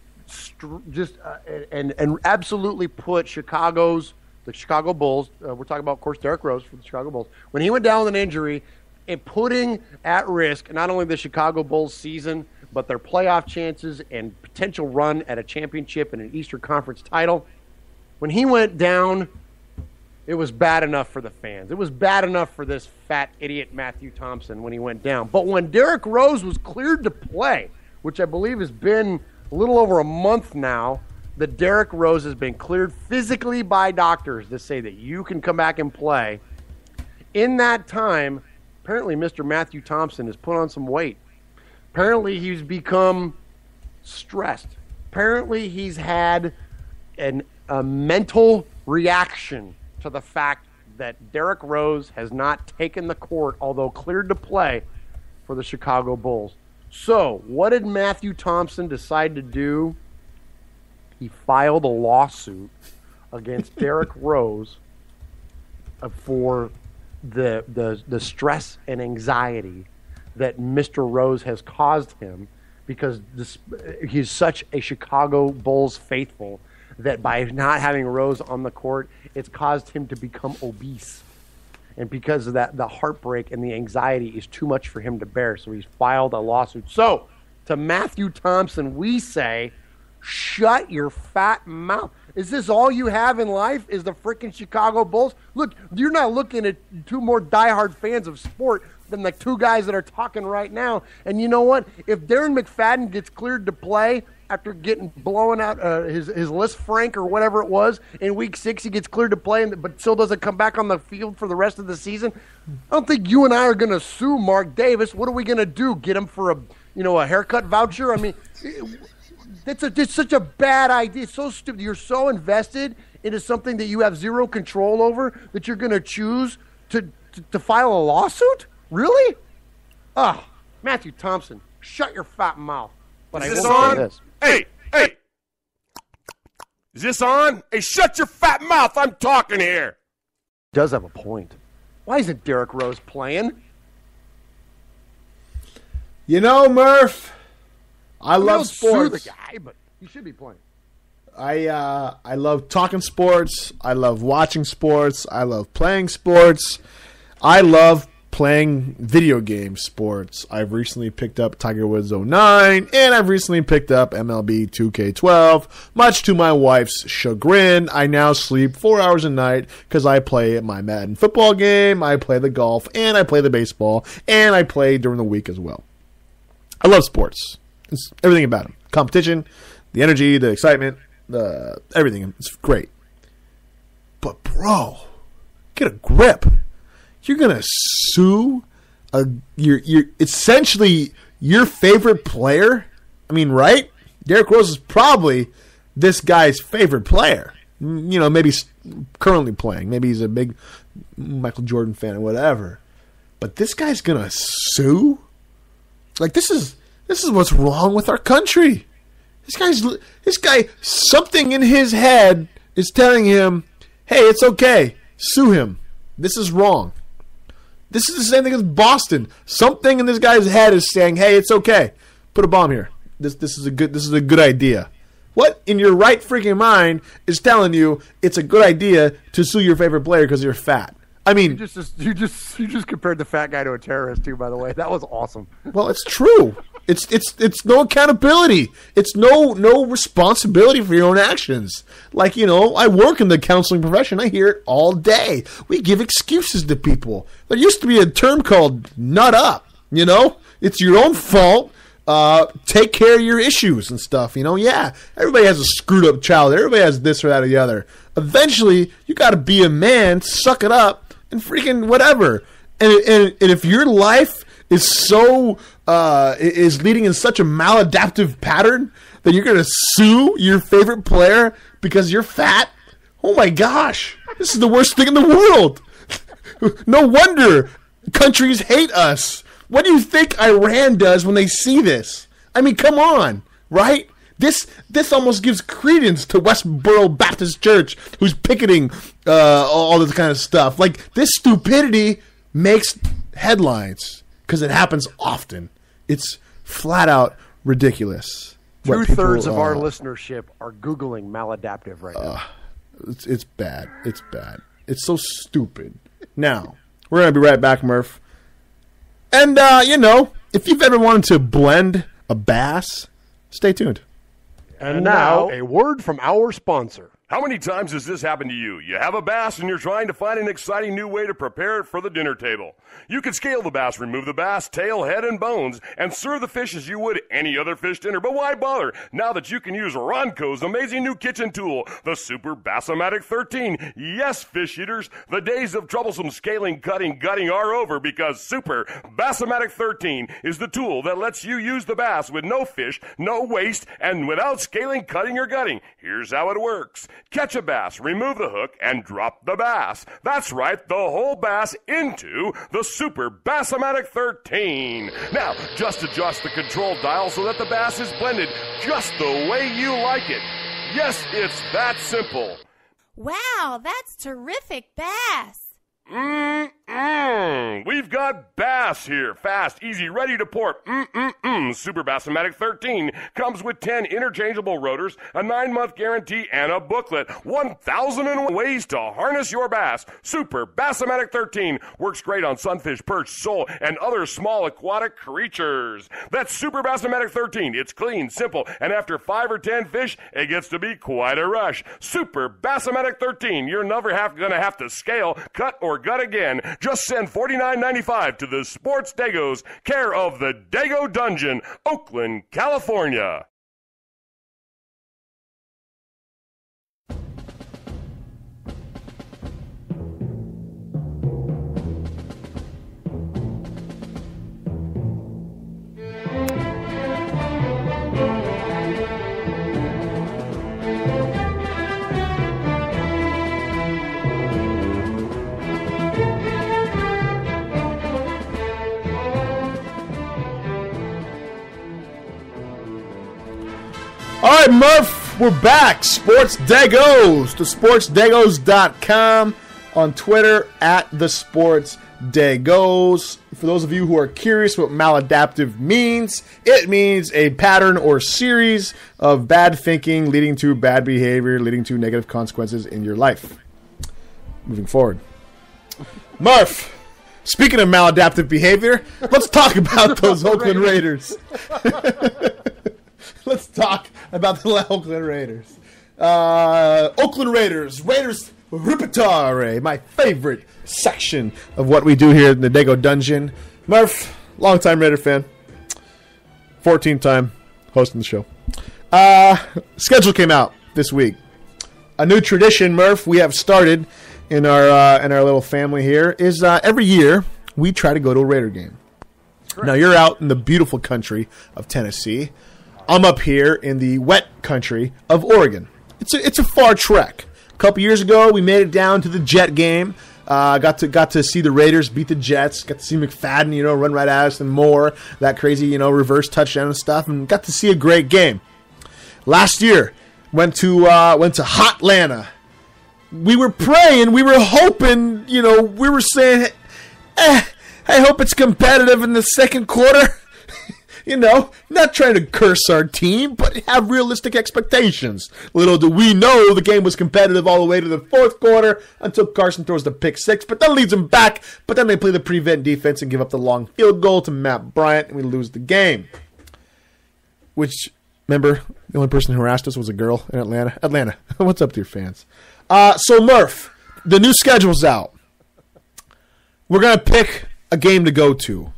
and absolutely put the Chicago Bulls, we're talking about, of course, Derrick Rose for the Chicago Bulls, when he went down with an injury and putting at risk not only the Chicago Bulls season, but their playoff chances and potential run at a championship and an Eastern Conference title, when he went down, it was bad enough for the fans. It was bad enough for this fat idiot Matthew Thompson when he went down. But when Derrick Rose was cleared to play, which I believe has been a little over a month now, that Derrick Rose has been cleared physically by doctors to say that you can come back and play. In that time, apparently Mr. Matthew Thompson has put on some weight. Apparently he's become stressed. Apparently he's had a mental reaction to the fact that Derrick Rose has not taken the court, although cleared to play, for the Chicago Bulls. So, what did Matthew Thompson decide to do? He filed a lawsuit against Derrick Rose for the stress and anxiety that Mr. Rose has caused him, because he's such a Chicago Bulls faithful that by not having Rose on the court, it's caused him to become obese. And because of that, the heartbreak and the anxiety is too much for him to bear. So he's filed a lawsuit. So to Matthew Thompson, we say, shut your fat mouth. Is this all you have in life, is the freaking Chicago Bulls? Look, you're not looking at two more diehard fans of sport than the two guys that are talking right now. And you know what? If Darren McFadden gets cleared to play after getting blown out his Liz Frank or whatever it was in Week 6, he gets cleared to play, but still doesn't come back on the field for the rest of the season. I don't think you and I are going to sue Mark Davis. What are we going to do? Get him for a haircut voucher? I mean, it's such a bad idea. It's so stupid. You're so invested into something that you have zero control over that you're going to choose to file a lawsuit? Really? Oh, Matthew Thompson, shut your fat mouth. But Is this on? Hey! Is this on? Hey, shut your fat mouth. I'm talking here. Does have a point. Why isn't Derrick Rose playing? You know, Murph, I love sports. Sue the guy, but he should be playing. I love talking sports. I love watching sports. I love playing sports. I love playing video game sports. I've recently picked up Tiger Woods 09, and I've recently picked up MLB 2K12. Much to my wife's chagrin, I now sleep 4 hours a night because I play my Madden football game, I play the golf, and I play the baseball, and I play during the week as well. I love sports. It's everything about them. Competition, the energy, the excitement, everything. It's great. But bro, get a grip. You're gonna sue you're essentially your favorite player. I mean, right? Derrick Rose is probably this guy's favorite player. You know, maybe he's currently playing. Maybe he's a big Michael Jordan fan or whatever. But this guy's gonna sue? Like, this is what's wrong with our country. This guy, something in his head is telling him, hey, it's okay, sue him. This is wrong. This is the same thing as Boston. Something in this guy's head is saying, hey, it's okay, put a bomb here. This is a good idea. What in your right freaking mind is telling you it's a good idea to sue your favorite player because you're fat? I mean, you just compared the fat guy to a terrorist too. By the way, that was awesome. Well, it's true. It's no accountability. It's no responsibility for your own actions. Like, you know, I work in the counseling profession. I hear it all day. We give excuses to people. There used to be a term called "nut up." You know, it's your own fault. Take care of your issues and stuff. You know, yeah, everybody has a screwed up child. Everybody has this or that or the other. Eventually, you got to be a man, suck it up, and freaking whatever. And if your life is so is leading in such a maladaptive pattern that you're gonna sue your favorite player because you're fat, oh my gosh, this is the worst thing in the world. No wonder countries hate us. What do you think Iran does when they see this? I mean, come on, right? This almost gives credence to Westboro Baptist Church, who's picketing all this kind of stuff. Like, this stupidity makes headlines because it happens often. It's flat out ridiculous. 2/3 of our listenership are Googling maladaptive right now. It's bad. It's bad. It's so stupid. Now, we're going to be right back, Murph. And, you know, if you've ever wanted to blend a bass, stay tuned. And now, a word from our sponsor. How many times has this happened to you? You have a bass and you're trying to find an exciting new way to prepare it for the dinner table. You can scale the bass, remove the bass, tail, head, and bones, and serve the fish as you would any other fish dinner. But why bother now that you can use Ronco's amazing new kitchen tool, the Super Bass-O-Matic 13. Yes, fish eaters, the days of troublesome scaling, cutting, gutting are over because Super Bass-O-Matic 13 is the tool that lets you use the bass with no fish, no waste, and without scaling, cutting, or gutting. Here's how it works. Catch a bass, remove the hook, and drop the bass. That's right, the whole bass into the Super Bass-O-Matic 13. Now, just adjust the control dial so that the bass is blended just the way you like it. Yes, it's that simple. Wow, that's terrific bass. We've got bass here. Fast, easy, ready to port. Super Bass-O-Matic 13 comes with 10 interchangeable rotors, a 9-month guarantee, and a booklet. 1,001 ways to harness your bass. Super Bass-O-Matic 13 works great on sunfish, perch, sole, and other small aquatic creatures. That's Super Bass-O-Matic 13. It's clean, simple, and after 5 or 10 fish, it gets to be quite a rush. Super Bass-O-Matic 13. You're never going to have to scale, cut, or gut again. Just send $49.95 to the Sports Degos, care of the Dego Dungeon, Oakland, California. All right, Murph, we're back. Sports Degos, to sportsdegos.com, on Twitter at the Sports Degos. For those of you who are curious what maladaptive means, it means a pattern or series of bad thinking leading to bad behavior, leading to negative consequences in your life. Moving forward. Murph, speaking of maladaptive behavior, let's talk about those Oakland Raiders. Let's talk about the Oakland Raiders. Oakland Raiders repertoire, my favorite section of what we do here in the Dego Dungeon. Murph, longtime Raider fan, 14-time hosting the show. Schedule came out this week. A new tradition, Murph, we have started in our little family here is every year we try to go to a Raider game. Correct. Now you're out in the beautiful country of Tennessee. I'm up here in the wet country of Oregon. It's a far trek. A couple years ago, we made it down to the Jet game. Got to see the Raiders beat the Jets. Got to see McFadden, run right at us and more. That crazy, reverse touchdown and stuff. And got to see a great game. Last year, went to hot Atlanta. We were praying. We were hoping. We were saying, I hope it's competitive in the second quarter. Not trying to curse our team, but have realistic expectations. Little do we know the game was competitive all the way to the fourth quarter until Carson throws the pick six, but that leads them back. But then they play the prevent defense and give up the long field goal to Matt Bryant, and we lose the game. Which, remember, the only person who harassed us was a girl in Atlanta. Atlanta, what's up to your fans? So, Murph, the new schedule's out. We're going to pick a game to go to.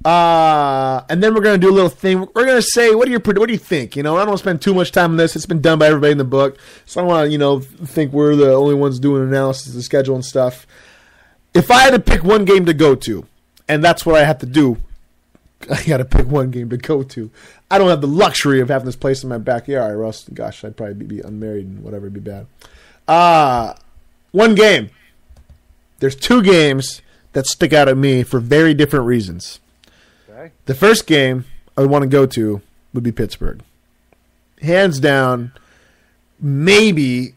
And then we're going to do a little thing. We're going to say, what do you think? I don't want to spend too much time on this. It's been done by everybody in the book. So I don't want to, think we're the only ones doing analysis of the schedule and stuff. If I had to pick one game to go to, and that's what I have to do, I got to pick one game to go to. I don't have the luxury of having this place in my backyard, or else, gosh, I'd probably be unmarried and whatever, it'd be bad. One game. There's two games that stick out at me for very different reasons. The first game I would want to go to would be Pittsburgh. Hands down, maybe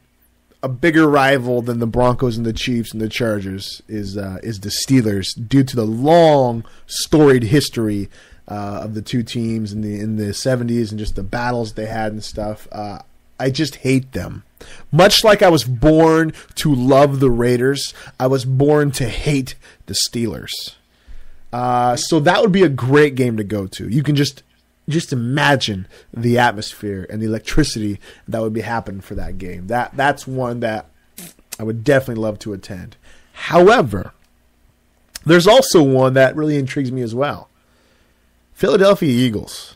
a bigger rival than the Broncos and the Chiefs and the Chargers is the Steelers, due to the long, storied history of the two teams in the 70s and just the battles they had and stuff. I just hate them. Much like I was born to love the Raiders, I was born to hate the Steelers. So that would be a great game to go to. You can just imagine the atmosphere and the electricity that would be happening for that game. That's one that I would definitely love to attend. However, there's also one that really intrigues me as well. Philadelphia Eagles.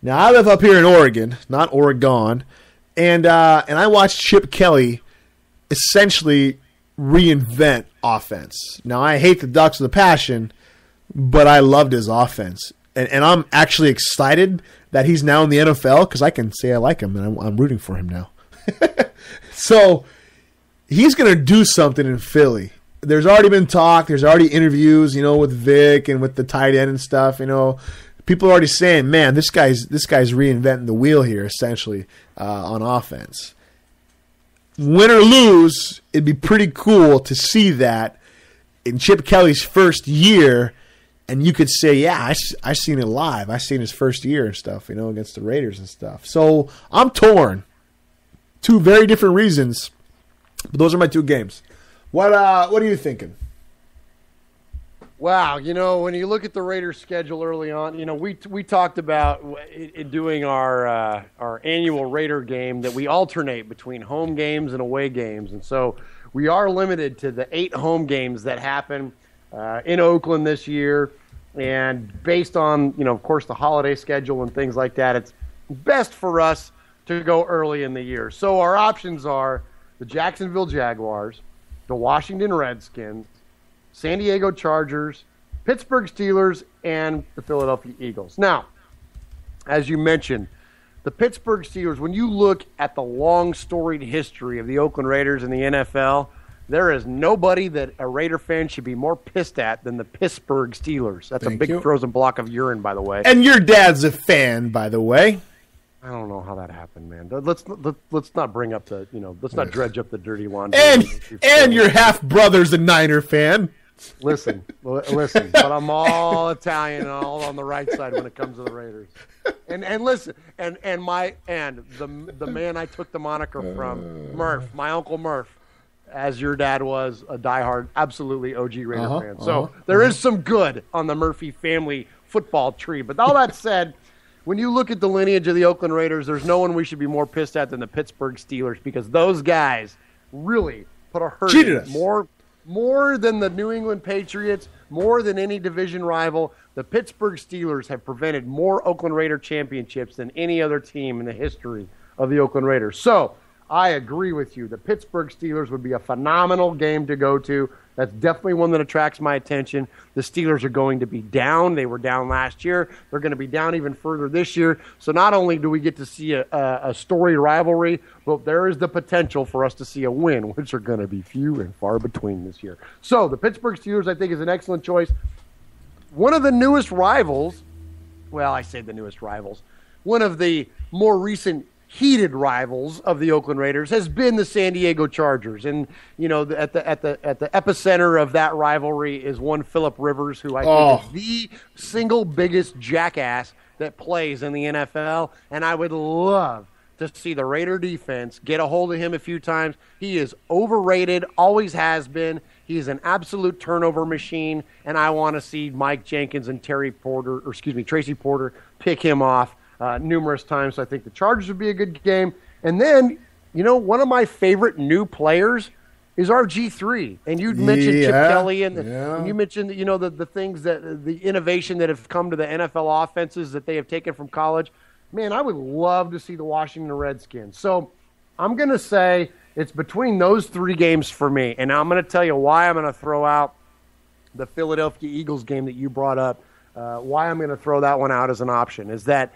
Now, I live up here in Oregon, not Oregon, and I watched Chip Kelly essentially reinvent offense. Now, I hate the Ducks with a passion, but I loved his offense. And I'm actually excited that he's now in the NFL because I can say I like him and I'm rooting for him now. So he's going to do something in Philly. There's already been talk. There's already interviews, with Vic and with the tight end and stuff. People are already saying, "Man, this guy's reinventing the wheel here, essentially on offense." Win or lose, it'd be pretty cool to see that in Chip Kelly's first year, and you could say, "Yeah, I seen it live. I seen his first year and stuff, against the Raiders and stuff." So I'm torn. Two very different reasons, but those are my two games. What are you thinking? Wow, when you look at the Raiders' schedule early on, we talked about doing our annual Raider game that we alternate between home games and away games, and so we are limited to the 8 home games that happen in Oakland this year, and based on of course the holiday schedule and things like that, it's best for us to go early in the year. So our options are the Jacksonville Jaguars, the Washington Redskins, San Diego Chargers, Pittsburgh Steelers, and the Philadelphia Eagles. Now, as you mentioned, the Pittsburgh Steelers, when you look at the long storied history of the Oakland Raiders in the NFL, there is nobody that a Raider fan should be more pissed at than the Pittsburgh Steelers. That's a big frozen block of urine, by the way. And your dad's a fan, by the way. I don't know how that happened, man. Let's not bring up the let's not dredge up the dirty laundry. And your half brother's a Niner fan. Listen, but I'm all Italian and all on the right side when it comes to the Raiders. And listen, and the man I took the moniker from, Murph, my Uncle Murph, as your dad was a diehard, absolutely OG Raider fan. So there is some good on the Murphy family football tree. But all that said, when you look at the lineage of the Oakland Raiders, there's no one we should be more pissed at than the Pittsburgh Steelers, because those guys really put a hurt Cheated in us. More than the New England Patriots, more than any division rival. The Pittsburgh Steelers have prevented more Oakland Raider championships than any other team in the history of the Oakland Raiders. So I agree with you. The Pittsburgh Steelers would be a phenomenal game to go to. That's definitely one that attracts my attention. The Steelers are going to be down. They were down last year. They're going to be down even further this year. So not only do we get to see a storied rivalry, but there is the potential for us to see a win, which are going to be few and far between this year. So the Pittsburgh Steelers, I think, is an excellent choice. One of the newest rivals, well, I say the newest rivals, one of the more recent heated rivals of the Oakland Raiders has been the San Diego Chargers. And, at the epicenter of that rivalry is one Phillip Rivers, who I think is the single biggest jackass that plays in the NFL. And I would love to see the Raider defense get a hold of him a few times. He is overrated, always has been. He is an absolute turnover machine, and I want to see Mike Jenkins and Tracy Porter pick him off numerous times. So I think the Chargers would be a good game. And then, one of my favorite new players is RG3. And you mentioned Chip Kelly, and you mentioned the things the innovation that have come to the NFL offenses that they have taken from college. Man, I would love to see the Washington Redskins. So I'm going to say it's between those 3 games for me. And I'm going to tell you why I'm going to throw out the Philadelphia Eagles game that you brought up. Why I'm going to throw that one out as an option is that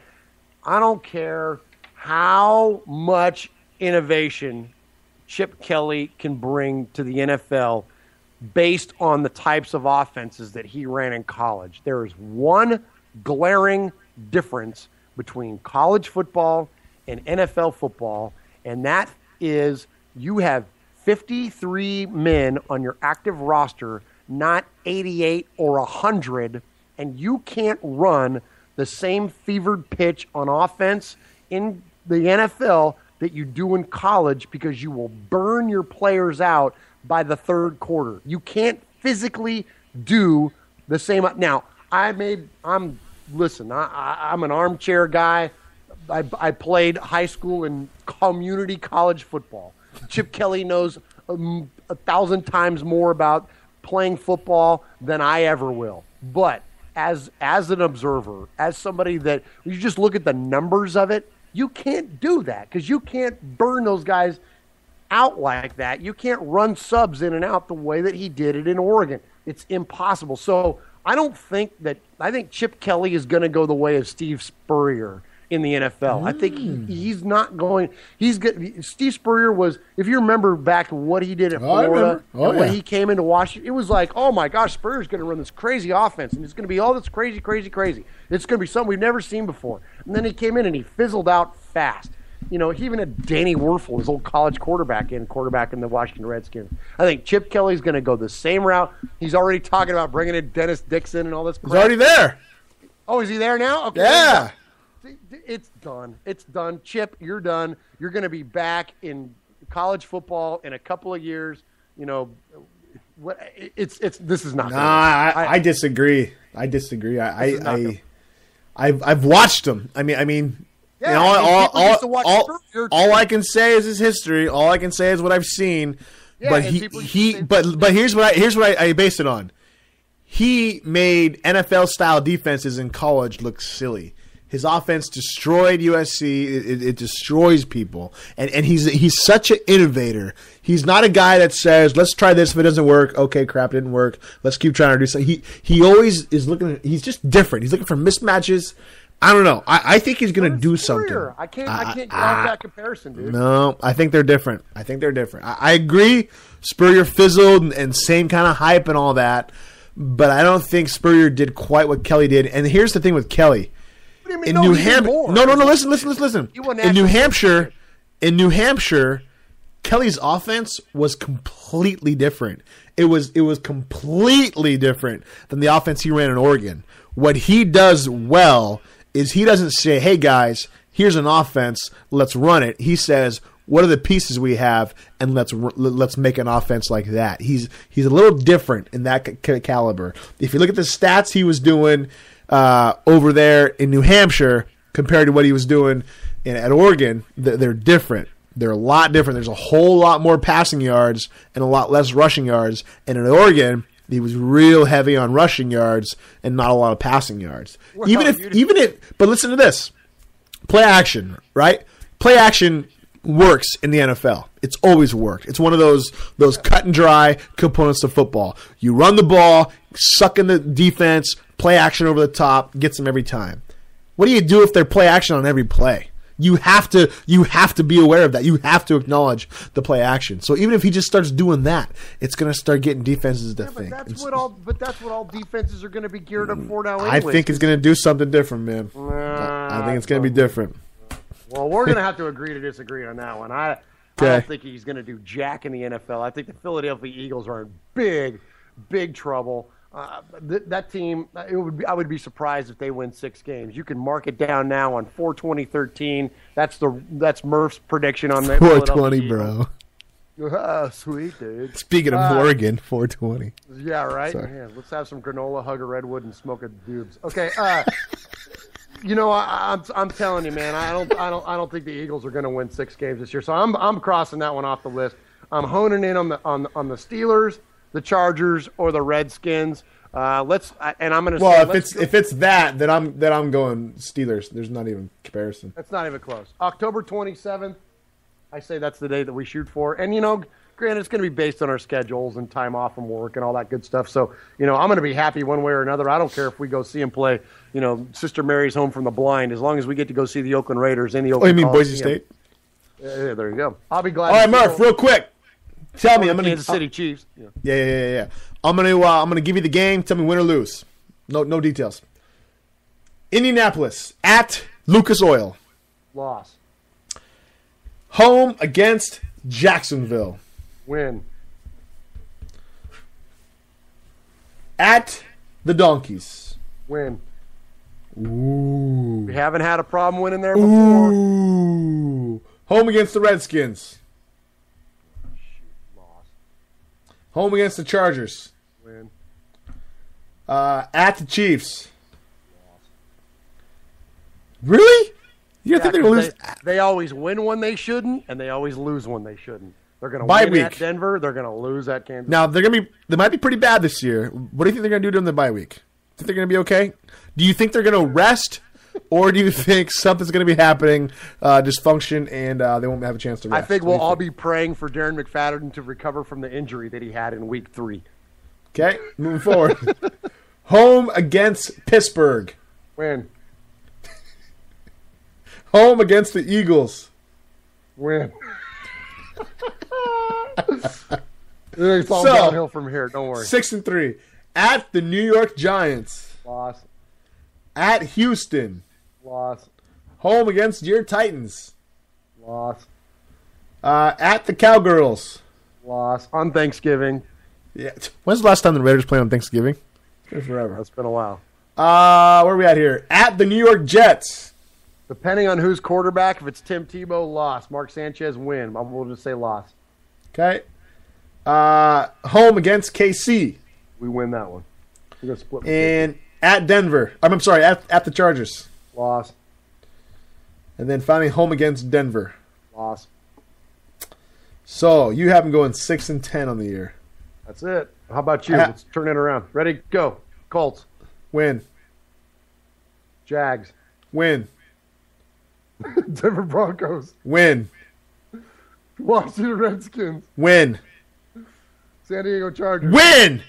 I don't care how much innovation Chip Kelly can bring to the NFL based on the types of offenses that he ran in college. There is one glaring difference between college football and NFL football, and that is you have 53 men on your active roster, not 88 or 100, and you can't run the same fevered pitch on offense in the NFL that you do in college, because you will burn your players out by the third quarter. You can't physically do the same. Now, I'm an armchair guy. I played high school and community college football. Chip Kelly knows 1,000 times more about playing football than I ever will. But as an observer, as somebody that you just look at the numbers of it, you can't do that because you can't burn those guys out like that. You can't run subs in and out the way that he did it in Oregon. It's impossible. So I think Chip Kelly is going to go the way of Steve Spurrier in the NFL. I think he's not going. He's good. Steve Spurrier was, if you remember back to what he did at Florida, when he came into Washington, it was like, oh my gosh, Spurrier's going to run this crazy offense, and it's going to be all this crazy, crazy, crazy. It's going to be something we've never seen before. And then he came in and he fizzled out fast. You know, he even had Danny Werfel, his old college quarterback in the Washington Redskins. I think Chip Kelly's going to go the same route. He's already talking about bringing in Dennis Dixon and all this crap. He's already there. Oh, is he there now? Okay. Yeah. It's done. It's done. Chip, you're done. You're going to be back in college football in a couple of years. You know, this is not. Nah, I disagree. I've watched him. I mean. Yeah, all I can say is his history. All I can say is what I've seen. Yeah, but here's what I base it on. He made NFL style defenses in college look silly. His offense destroyed USC. It destroys people, and he's such an innovator. He's not a guy that says, "Let's try this. If it doesn't work, okay, crap, it didn't work. Let's keep trying to do something." He always is looking. He's just different. He's looking for mismatches. I don't know. I think he's going to do something. I can't get off that comparison, dude. No, I think they're different. I agree. Spurrier fizzled and same kind of hype and all that, but I don't think Spurrier did quite what Kelly did. And here's the thing with Kelly. What do you mean? In New Hampshire, no. Listen. In New Hampshire, Kelly's offense was completely different. It was completely different than the offense he ran in Oregon. What he does well is he doesn't say, "Hey guys, here's an offense, let's run it." He says, "What are the pieces we have, and let's make an offense like that." He's a little different in that caliber. If you look at the stats he was doing over there in New Hampshire compared to what he was doing at Oregon, they're different. They're a lot different. There's a whole lot more passing yards and a lot less rushing yards. And in Oregon, he was real heavy on rushing yards and not a lot of passing yards. But listen to this. Play action, right? Play action works in the NFL. It's always worked. It's one of those cut and dry components of football. You run the ball, suck in the defense, play action over the top, gets them every time. What do you do if they're play action on every play? You have to be aware of that. You have to acknowledge the play action. So even if he just starts doing that, it's going to start getting defenses to think. That's what all defenses are going to be geared up for now. Anyways. I think he's going to do something different, man. I think it's going to be different. Well, we're going to have to agree to disagree on that one. I don't think he's going to do jack in the NFL. I think the Philadelphia Eagles are in big trouble. That team, I would be surprised if they win 6 games. You can mark it down now on 4/20/13. That's Murph's prediction on that. 4/20, bro. Sweet, dude. Speaking of Oregon, 4/20. Yeah, right. Yeah, let's have some granola, hug a redwood, and smoke a dubs. Okay. You know, I'm telling you, man. I don't think the Eagles are going to win 6 games this year. So I'm crossing that one off the list. I'm honing in on the Steelers, the Chargers, or the Redskins. I'm going to. Well, if it's that, then I'm going Steelers. There's not even comparison. That's not even close. October 27th. I say that's the day that we shoot for, and you know, granted, it's going to be based on our schedules and time off from work and all that good stuff. So, you know, I'm going to be happy one way or another. I don't care if we go see him play. You know, Sister Mary's Home from the Blind, as long as we get to go see the Oakland Raiders in the Oakland. Oh, you mean Boise State? Yeah, there you go. I'll be glad. All right, Murph, real quick. Tell me, I'm going to Kansas City Chiefs. Yeah. I'm going to give you the game. Tell me win or lose. No details. Indianapolis at Lucas Oil. Loss. Home against Jacksonville. Win. At the Donkeys. Win. Ooh. We haven't had a problem winning there before. Ooh. Home against the Redskins. Loss. Home against the Chargers. Win. At the Chiefs. Loss. Really? You think they're going to lose? They always win when they shouldn't, and they always lose when they shouldn't. They're going to win week at Denver. They're going to lose at Kansas. Now they might be pretty bad this year. What do you think they're going to do during the bye week? Think they're going to be okay? Do you think they're going to rest, or do you think something's going to be happening, dysfunction, and they won't have a chance to rest? I think we'll all be praying for Darren McFadden to recover from the injury that he had in Week 3. Okay, moving forward. Home against Pittsburgh. Win. Home against the Eagles. Win. It's all downhill from here. Don't worry. 6-3. At the New York Giants. Loss. At Houston. Loss. Home against your Titans. Loss. At the Cowgirls. Loss. On Thanksgiving. Yeah. When's the last time the Raiders played on Thanksgiving? It's forever. It's been a while. Where are we at here? At the New York Jets. Depending on who's quarterback, if it's Tim Tebow, loss. Mark Sanchez, win. We'll just say loss. Okay. Home against KC. We win that one. We're gonna split. And at Denver. I'm sorry, at the Chargers. Loss. And then finally home against Denver. Loss. So you have them going 6-10 on the year. That's it. How about you? Let's turn it around. Ready? Go. Colts. Win. Jags. Win. Denver Broncos. Win. Washington Redskins. Win. San Diego Chargers. Win.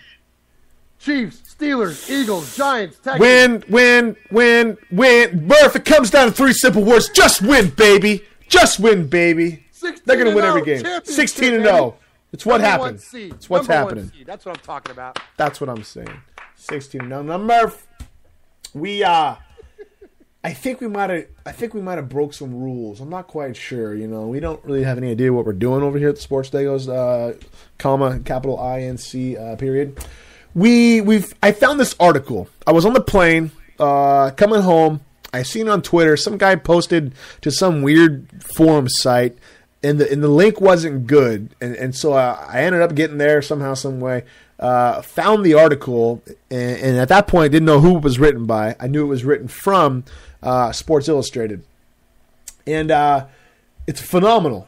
Chiefs, Steelers, Eagles, Giants, Texans. Win. Murph, it comes down to 3 simple words. Just win, baby. Just win, baby. They're going to win every game. 16-0. It's what happened. It's what's happening. That's what I'm talking about. That's what I'm saying. 16-0. Now, Murph, I think we might have broke some rules. I'm not quite sure. We don't really have any idea what we're doing over here at the Sports Degos, capital INC period. I found this article. I was on the plane coming home. I seen it on Twitter. Some guy posted to some weird forum site, and the link wasn't good, and so I ended up getting there somehow, some way. Found the article, and at that point didn't know who it was written by. I knew it was written from Sports Illustrated, and it's phenomenal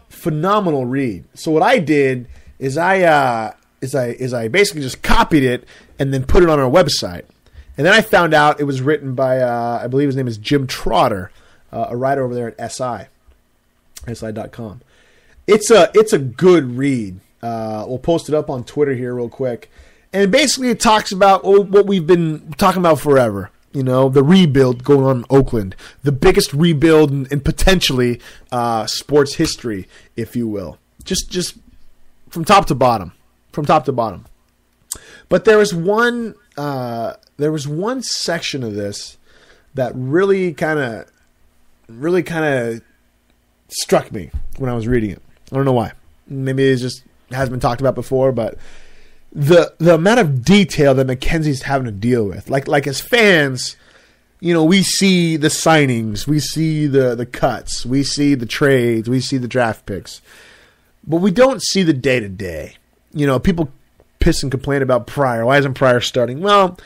read. So what I did is I basically just copied it and then put it on our website, and then I found out it was written by I believe his name is Jim Trotter, a writer over there at si.com. It's a good read. We'll post it up on Twitter here real quick. And basically it talks about what we've been talking about forever. The rebuild going on in Oakland. The biggest rebuild in potentially sports history, if you will. Just from top to bottom. From top to bottom. But there was one section of this that really kind of struck me when I was reading it. I don't know why. Maybe it just has been talked about before, but the amount of detail that Mackenzie's having to deal with, like as fans, we see the signings, we see the cuts, we see the trades, we see the draft picks, but we don't see the day to day. People piss and complain about Pryor. Why isn't Pryor starting? Well,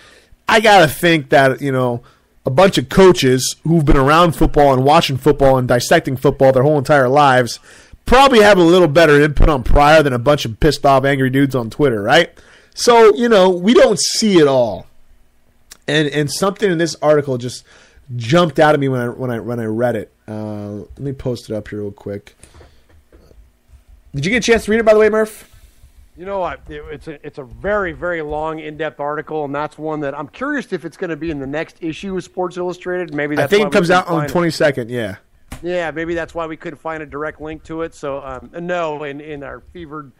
I gotta think that a bunch of coaches who've been around football and watching football and dissecting football their whole entire lives probably have a little better input on Pryor than a bunch of pissed off angry dudes on Twitter, right? So, we don't see it all. And something in this article just jumped out at me when I read it. Let me post it up here real quick. Did you get a chance to read it, by the way, Murph? You know what? It's a very, very long, in-depth article, and that's one that I'm curious if it's going to be in the next issue of Sports Illustrated. Maybe that's I think it comes out on the 22nd, yeah. Yeah, maybe that's why we couldn't find a direct link to it. So, no, in our fevered,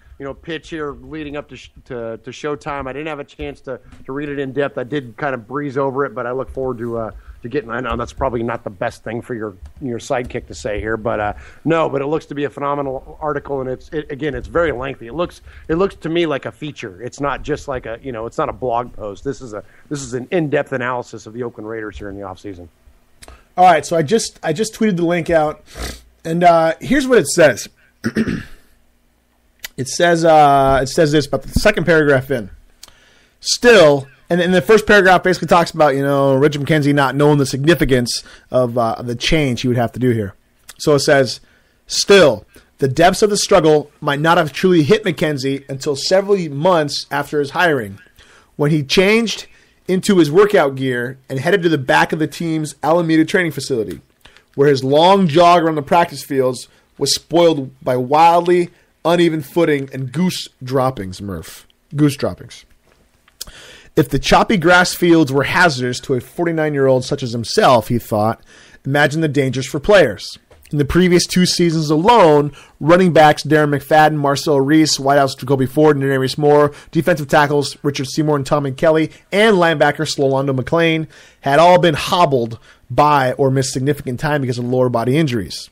pitch here leading up to showtime, I didn't have a chance to read it in depth. I did kind of breeze over it, but I look forward to getting. I know that's probably not the best thing for your sidekick to say here, but no, but it looks to be a phenomenal article, and it's very lengthy. It looks to me like a feature. It's not just like it's not a blog post. This is an in-depth analysis of the Oakland Raiders here in the offseason. All right, so I just tweeted the link out, and here's what it says. It says this about the second paragraph in. Still, and the first paragraph basically talks about Richard McKenzie not knowing the significance of the change he would have to do here. So it says, still, the depths of the struggle might not have truly hit McKenzie until several months after his hiring, when he changed into his workout gear and headed to the back of the team's Alameda training facility, where his long jog around the practice fields was spoiled by wildly uneven footing and goose droppings, Murph. Goose droppings. If the choppy grass fields were hazardous to a 49-year-old such as himself, he thought, imagine the dangers for players. In the previous 2 seasons alone, running backs Darren McFadden, Marcel Reese, wideouts Jacoby Ford and Darius Moore, defensive tackles Richard Seymour and Tommy Kelly, and linebacker Slolando McLean had all been hobbled by or missed significant time because of lower body injuries.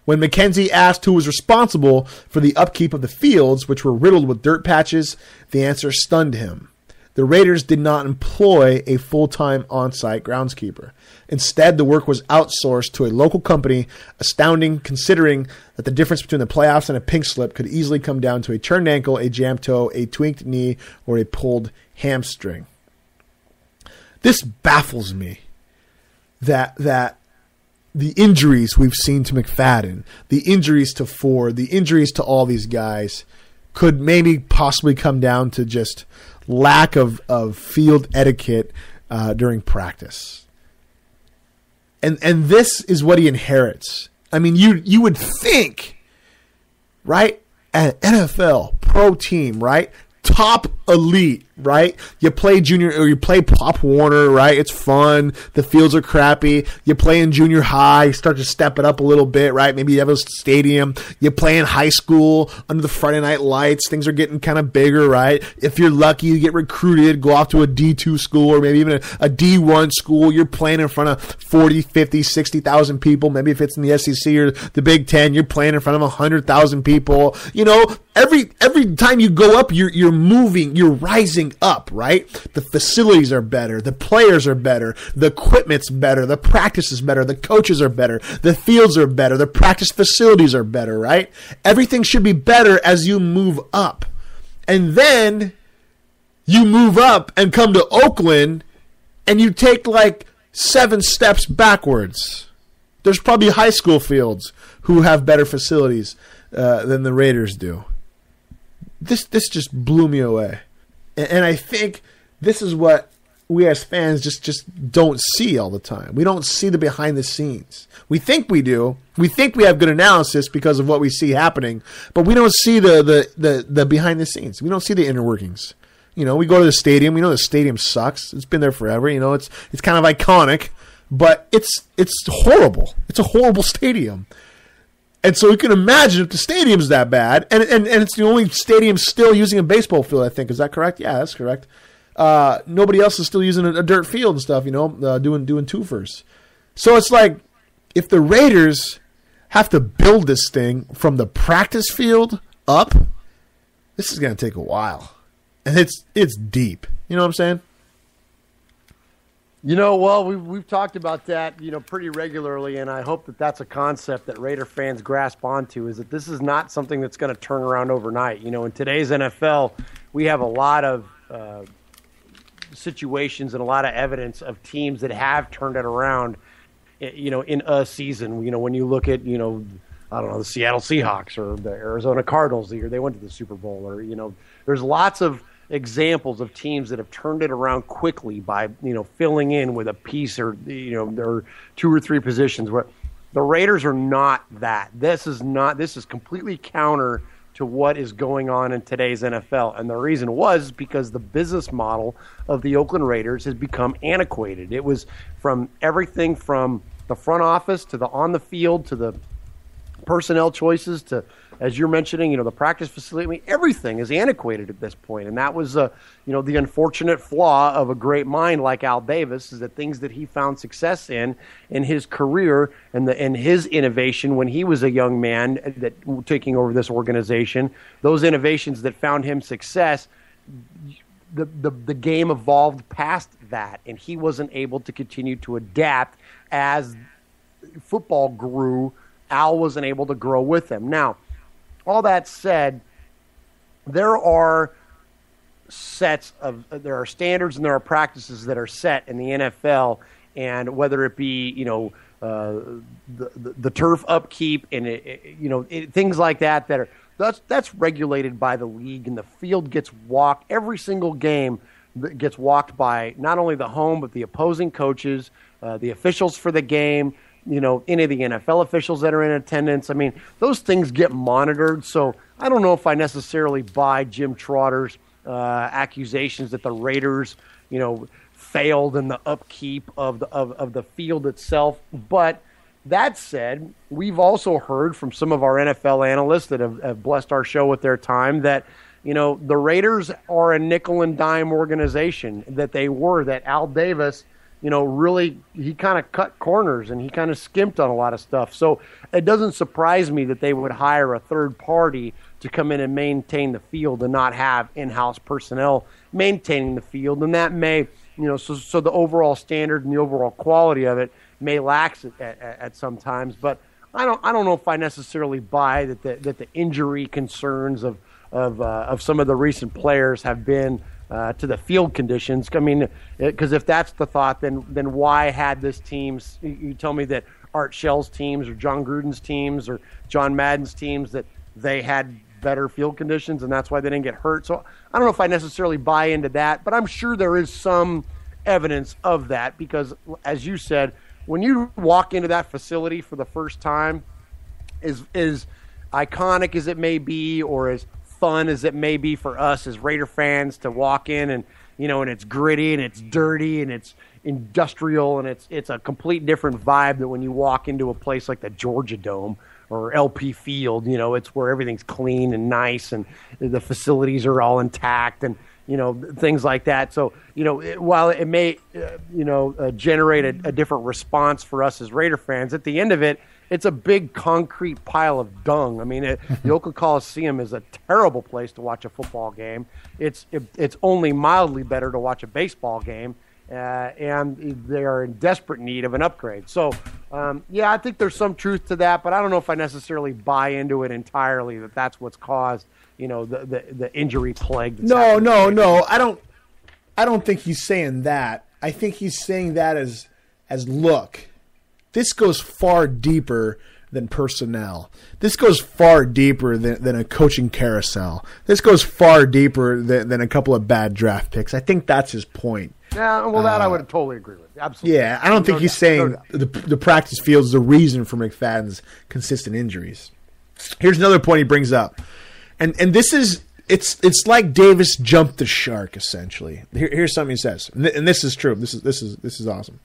When McKenzie asked who was responsible for the upkeep of the fields, which were riddled with dirt patches, the answer stunned him. The Raiders did not employ a full-time on-site groundskeeper. Instead, the work was outsourced to a local company, astounding considering that the difference between the playoffs and a pink slip could easily come down to a turned ankle, a jammed toe, a tweaked knee, or a pulled hamstring. This baffles me that the injuries we've seen to McFadden, the injuries to Ford, the injuries to all these guys could maybe possibly come down to just lack of field etiquette during practice. And this is what he inherits. I mean, you would think, right? An NFL pro team, right? Top elite, right? You play junior or you play Pop Warner, right? It's fun. The fields are crappy. You play in junior high, start to step it up a little bit, right? Maybe you have a stadium. You play in high school under the Friday night lights. Things are getting kind of bigger, right? If you're lucky, you get recruited, go off to a D2 school or maybe even a D1 school. You're playing in front of 40, 50, 60,000 people. Maybe if it's in the SEC or the Big Ten, you're playing in front of 100,000 people. You know, every time you go up, you're moving, you're rising up, right? The facilities are better, the players are better, the equipment's better, the practice is better, the coaches are better, the fields are better, the practice facilities are better, right? Everything should be better as you move up. And then you move up and come to Oakland and you take like 7 steps backwards. There's probably high school fields who have better facilities than the Raiders do. This just blew me away. And I think this is what we as fans just don't see all the time. We don't see the behind the scenes. We think we do. We think we have good analysis because of what we see happening, but we don't see the behind the scenes. We don't see the inner workings. You know, we go to the stadium. We know the stadium sucks. It's been there forever. You know, it's kind of iconic, but it's horrible. It's a horrible stadium. And so you can imagine if the stadium's that bad, and it's the only stadium still using a baseball field, I think. Is that correct? Yeah, that's correct. Nobody else is still using a dirt field and stuff, you know, doing twofers. So it's like, if the Raiders have to build this thing from the practice field up, this is going to take a while. And it's deep. You know what I'm saying? You know, well, we've talked about that, you know, pretty regularly, and I hope that that's a concept that Raider fans grasp onto, is that this is not something that's going to turn around overnight. You know, in today's NFL, we have a lot of situations and a lot of evidence of teams that have turned it around, you know, in a season. You know, when you look at, you know, I don't know, the Seattle Seahawks or the Arizona Cardinals the year they went to the Super Bowl, or, you know, there's lots of examples of teams that have turned it around quickly by, you know, filling in with a piece or, you know, there are 2 or 3 positions. Where the Raiders are not that. This is completely counter to what is going on in today's NFL. And the reason was because the business model of the Oakland Raiders has become antiquated. It was from everything from the front office to the on the field to the personnel choices to, as you're mentioning, you know, the practice facility. I mean, everything is antiquated at this point. And that was, you know, the unfortunate flaw of a great mind like Al Davis, is that things that he found success in his career and his innovation when he was a young man that taking over this organization, those innovations that found him success, the game evolved past that, and he wasn't able to continue to adapt as football grew. Al wasn't able to grow with him. Now, all that said, there are there are standards and there are practices that are set in the NFL, and whether it be, you know, the turf upkeep and things like that that's regulated by the league, and the field gets walked every single game. Gets walked by not only the home but the opposing coaches, the officials for the game. You know, any of the NFL officials that are in attendance. I mean, those things get monitored. So I don't know if I necessarily buy Jim Trotter's accusations that the Raiders, failed in the upkeep of the field itself. But that said, we've also heard from some of our NFL analysts that have blessed our show with their time that, the Raiders are a nickel and dime organization, that Al Davis, really, he kind of cut corners and he kind of skimped on a lot of stuff. So it doesn't surprise me that they would hire a third party to come in and maintain the field and not have in-house personnel maintaining the field. And that may, so the overall standard and the overall quality of it may lax at some times. But I don't know if I necessarily buy that the injury concerns of some of the recent players have been to the field conditions. I mean, because if that's the thought, then why had this teams? You tell me that Art Shell's teams or John Gruden's teams or John Madden's teams that they had better field conditions and that's why they didn't get hurt. So I don't know if I necessarily buy into that, but I'm sure there is some evidence of that because, as you said, when you walk into that facility for the first time, as iconic as it may be or as fun as it may be for us as Raider fans to walk in and it's gritty and it's dirty and it's industrial and it's a complete different vibe than when you walk into a place like the Georgia Dome or LP Field. It's where everything's clean and nice and the facilities are all intact and things like that. So while it may generate a different response for us as Raider fans, at the end of it, it's a big concrete pile of dung. I mean, the Oakland Coliseum is a terrible place to watch a football game. It's only mildly better to watch a baseball game, and they are in desperate need of an upgrade. So, I think there's some truth to that, but I don't know if I necessarily buy into it entirely that that's what's caused, the injury plague. No. I don't think he's saying that. I think he's saying that as look. This goes far deeper than personnel. This goes far deeper than a coaching carousel. This goes far deeper than a couple of bad draft picks. I think that's his point. Yeah, well, that I would totally agree with. Absolutely. Yeah, I don't think he's saying the practice field is the reason for McFadden's consistent injuries. Here's another point he brings up, and this is it's like Davis jumped the shark essentially. Here's something he says, and this is true. This is awesome.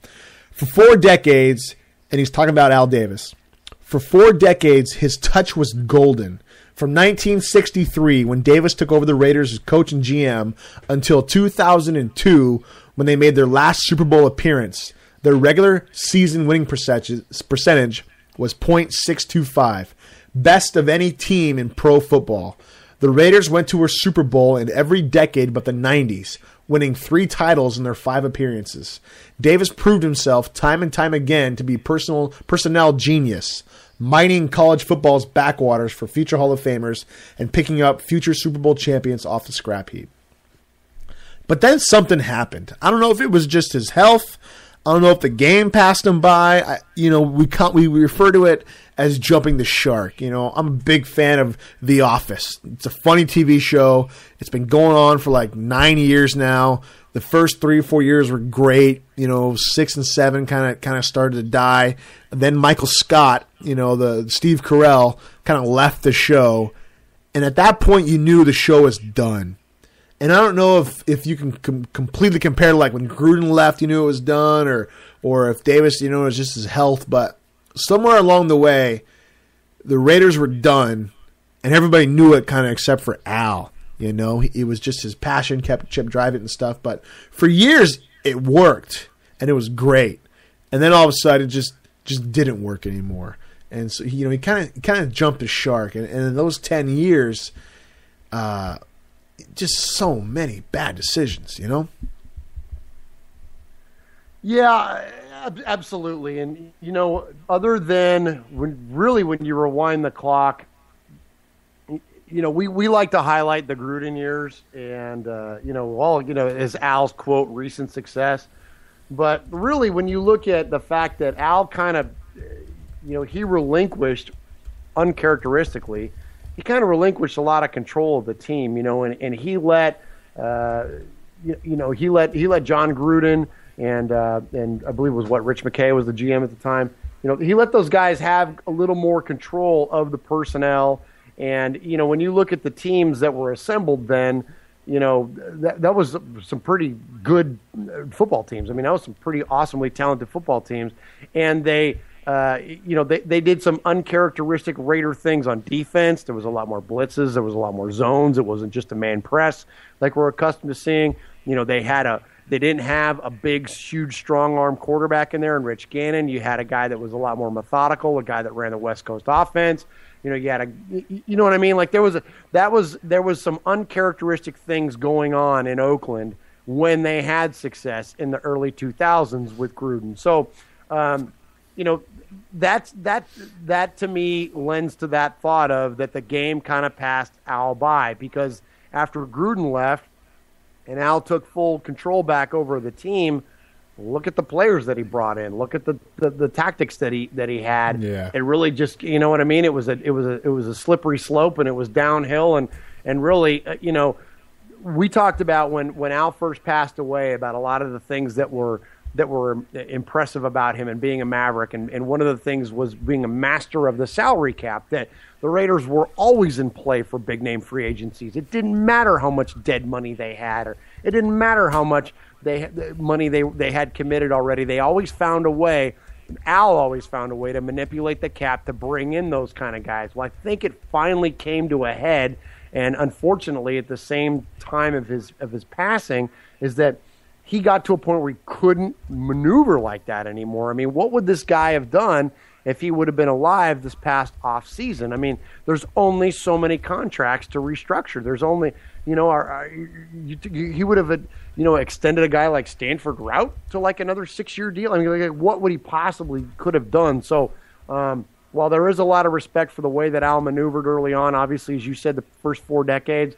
For 4 decades. And he's talking about Al Davis. For 4 decades, his touch was golden. From 1963, when Davis took over the Raiders as coach and GM, until 2002, when they made their last Super Bowl appearance, their regular season winning percentage was .625, best of any team in pro football. The Raiders went to a Super Bowl in every decade but the 90s, winning 3 titles in their 5 appearances. Davis proved himself time and time again to be personnel genius, mining college football's backwaters for future Hall of Famers and picking up future Super Bowl champions off the scrap heap. But then something happened. I don't know if it was just his health. I don't know if the game passed him by. We refer to it as jumping the shark. I'm a big fan of The Office. It's a funny TV show. It's been going on for like 9 years now. The first 3 or 4 years were great. 6 and 7 kind of started to die. And then Michael Scott, the Steve Carell, kind of left the show. And at that point, you knew the show was done. And I don't know if you can completely compare to like when Gruden left, you knew it was done, or if Davis, it was just his health. But somewhere along the way, the Raiders were done, and everybody knew it kind of except for Al. It was just his passion kept driving and stuff. But for years, it worked, and it was great. And then all of a sudden, it just didn't work anymore. And so, he kind of jumped the shark. And in those 10 years, just so many bad decisions, Yeah, absolutely. And, other than when you rewind the clock, we like to highlight the Gruden years and, as Al's quote, recent success. But really, when you look at the fact that Al kind of, he relinquished uncharacteristically, he kind of relinquished a lot of control of the team, and he let, he let John Gruden and I believe it was Rich McKay was the GM at the time. He let those guys have a little more control of the personnel. And, when you look at the teams that were assembled then, that was some pretty good football teams. I mean, that was some pretty awesomely talented football teams, and they did some uncharacteristic Raider things on defense. There was a lot more blitzes. There was a lot more zones. It wasn't just a man press like we're accustomed to seeing. They didn't have a big, huge, strong-arm quarterback in there in Rich Gannon. You had a guy that was a lot more methodical, a guy that ran the West Coast offense. You know what I mean? Like there was some uncharacteristic things going on in Oakland when they had success in the early 2000s with Gruden. So, that to me lends to that thought of that the game kind of passed Al by, because after Gruden left and Al took full control back over the team, look at the players that he brought in. Look at the tactics that he had. Yeah. It really just, you know what I mean? It was a slippery slope, and it was downhill, and really, we talked about when Al first passed away about a lot of the things that were impressive about him and being a Maverick, and one of the things was being a master of the salary cap, that the Raiders were always in play for big-name free agencies. It didn't matter how much dead money they had, or it didn't matter how much money they had committed already. They always found a way, Al always found a way to manipulate the cap to bring in those kind of guys. Well, I think it finally came to a head, and unfortunately at the same time of his passing, is that he got to a point where he couldn't maneuver like that anymore. I mean, what would this guy have done if he would have been alive this past off season? I mean, there's only so many contracts to restructure. There's only, he would have, extended a guy like Stanford Rout to like another 6-year deal. I mean, like, what would he possibly could have done? So, while there is a lot of respect for the way that Al maneuvered early on, obviously, as you said, the first 4 decades,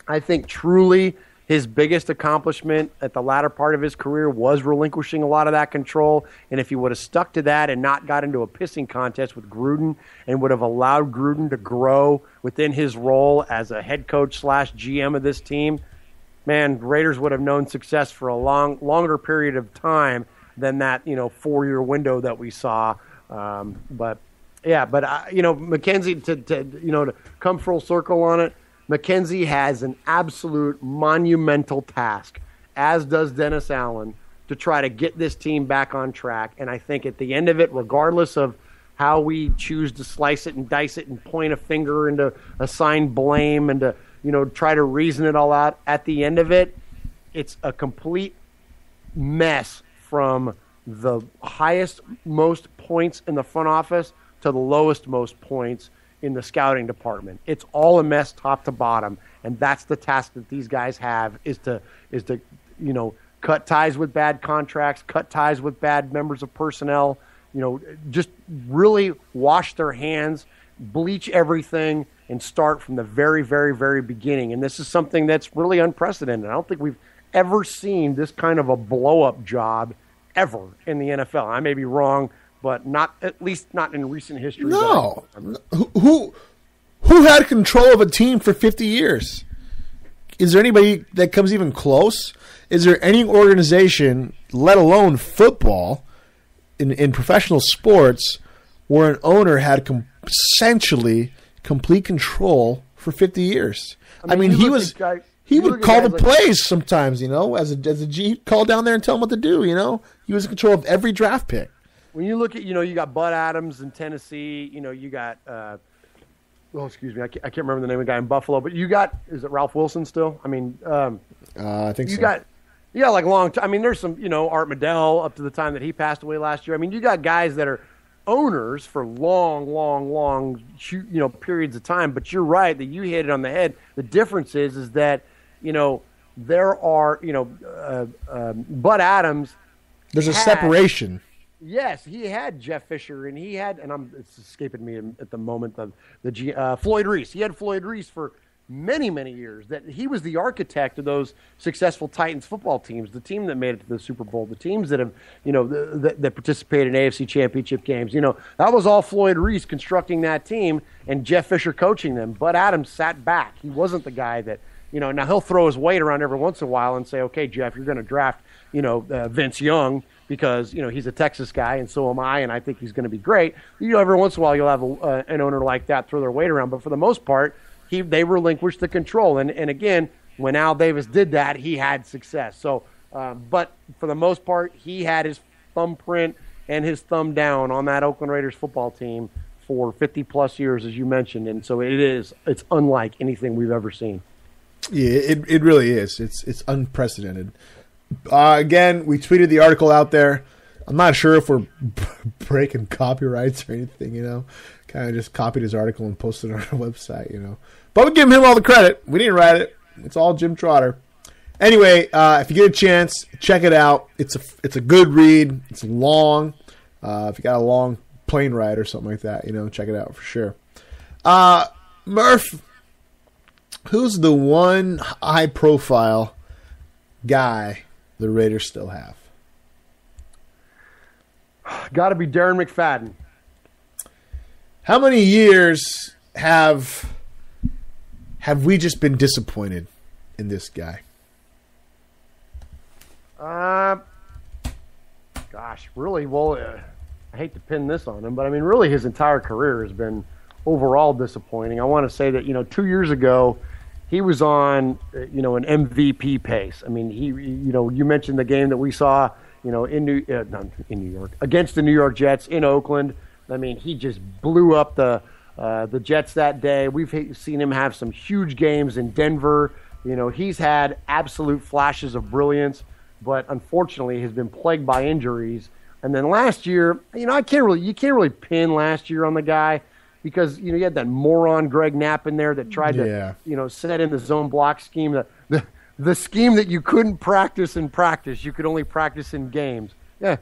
I think truly his biggest accomplishment at the latter part of his career was relinquishing a lot of that control. And if he would have stuck to that and not got into a pissing contest with Gruden and would have allowed Gruden to grow within his role as a head coach / GM of this team, man, Raiders would have known success for a longer period of time than that, 4-year window that we saw. Mackenzie, to come full circle on it, Mackenzie has an absolute monumental task, as does Dennis Allen, to try to get this team back on track. And I think at the end of it, regardless of how we choose to slice it and dice it and point a finger and to assign blame and to, try to reason it all out, at the end of it, it's a complete mess from the highest most points in the front office to the lowest most points in the scouting department. It's all a mess top to bottom, and that's the task that these guys have, is to cut ties with bad contracts, cut ties with bad members of personnel, just really wash their hands, bleach everything, and start from the very, very, very beginning. And this is something that's really unprecedented. I don't think we've ever seen this kind of a blow-up job ever in the NFL. I may be wrong, but at least not in recent history. No. Who had control of a team for 50 years? Is there anybody that comes even close? Is there any organization, let alone football, in professional sports, where an owner had essentially complete control for 50 years? I mean he would call the plays sometimes, as a G, he'd call down there and tell them what to do, He was in control of every draft pick. When you look at, you got Bud Adams in Tennessee, you got, excuse me, I can't remember the name of the guy in Buffalo, but you got, is it Ralph Wilson still? I mean, I think you so. got like long time. I mean, there's some, Art Medell up to the time that he passed away last year. I mean, you got guys that are owners for long, periods of time, but you're right that you hit it on the head. The difference is that, there are, Bud Adams. There's a separation. Yes, he had Jeff Fisher, and it's escaping me at the moment, Floyd Reese. He had Floyd Reese for many, many years. That he was the architect of those successful Titans football teams, the team that made it to the Super Bowl, the teams that have, that participated in AFC Championship games. That was all Floyd Reese constructing that team and Jeff Fisher coaching them. Bud Adams sat back. He wasn't the guy that, now he'll throw his weight around every once in a while and say, okay, Jeff, you're going to draft, Vince Young, because he's a Texas guy and so am I, and I think he's going to be great. Every once in a while you'll have an owner like that throw their weight around, but for the most part, they relinquish the control. And again, when Al Davis did that, he had success. So, but for the most part, he had his thumbprint and his thumb down on that Oakland Raiders football team for 50-plus years, as you mentioned. And so it's unlike anything we've ever seen. Yeah, it really is. It's unprecedented. Again, we tweeted the article out there. I'm not sure if we're breaking copyrights or anything, Kind of just copied his article and posted it on our website, But we give him all the credit. We didn't write it. It's all Jim Trotter. Anyway, if you get a chance, check it out. It's a good read. It's long. If you got a long plane ride or something like that, check it out for sure. Murph, who's the one high-profile guy the Raiders still have? Got to be Darren McFadden. How many years have we just been disappointed in this guy? Gosh, really, well, I hate to pin this on him, but I mean, really his entire career has been overall disappointing. I want to say that, 2 years ago, he was on, an MVP pace. I mean, you mentioned the game that we saw, in New York, against the New York Jets in Oakland. I mean, he just blew up the Jets that day. We've seen him have some huge games in Denver. He's had absolute flashes of brilliance, but unfortunately has been plagued by injuries. And then last year, you can't really pin last year on the guy because, you had that moron Greg Knapp in there that tried to, set in the zone block scheme, the scheme that you couldn't practice in practice. You could only practice in games. Yeah.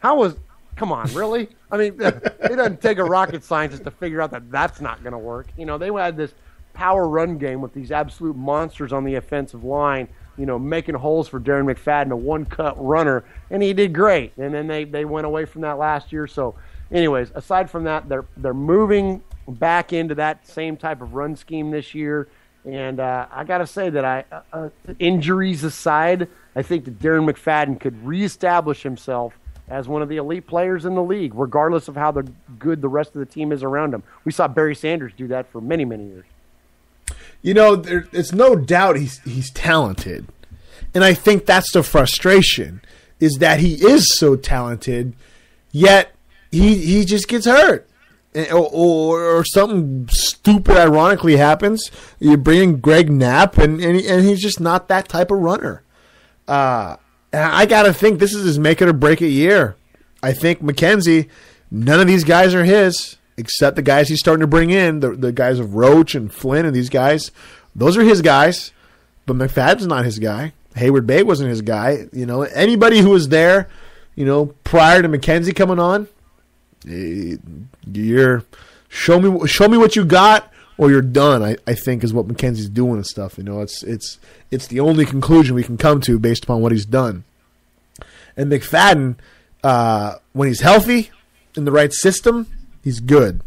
Come on, really? I mean, it doesn't take a rocket scientist to figure out that that's not going to work. They had this power run game with these absolute monsters on the offensive line, making holes for Darren McFadden, a one-cut runner, and he did great. And then they went away from that last year. So, anyways, aside from that, they're moving back into that same type of run scheme this year. And I got to say that injuries aside, I think that Darren McFadden could reestablish himself as one of the elite players in the league, regardless of how good the rest of the team is around him. We saw Barry Sanders do that for many, many years. It's no doubt he's talented. And I think that's the frustration, is that he is so talented, yet he just gets hurt. Or something stupid ironically happens. You bring in Greg Knapp, and he's just not that type of runner. I got to think this is his make it or break it year. I think McKenzie, none of these guys are his, except the guys he's starting to bring in, the guys of Roach and Flynn and these guys. Those are his guys, but McFadden's not his guy. Hayward Bay wasn't his guy. Anybody who was there, prior to McKenzie coming on, you're show me what you got, or you're done. I think is what McKenzie's doing and stuff. It's the only conclusion we can come to based upon what he's done. And McFadden, when he's healthy in the right system, he's good.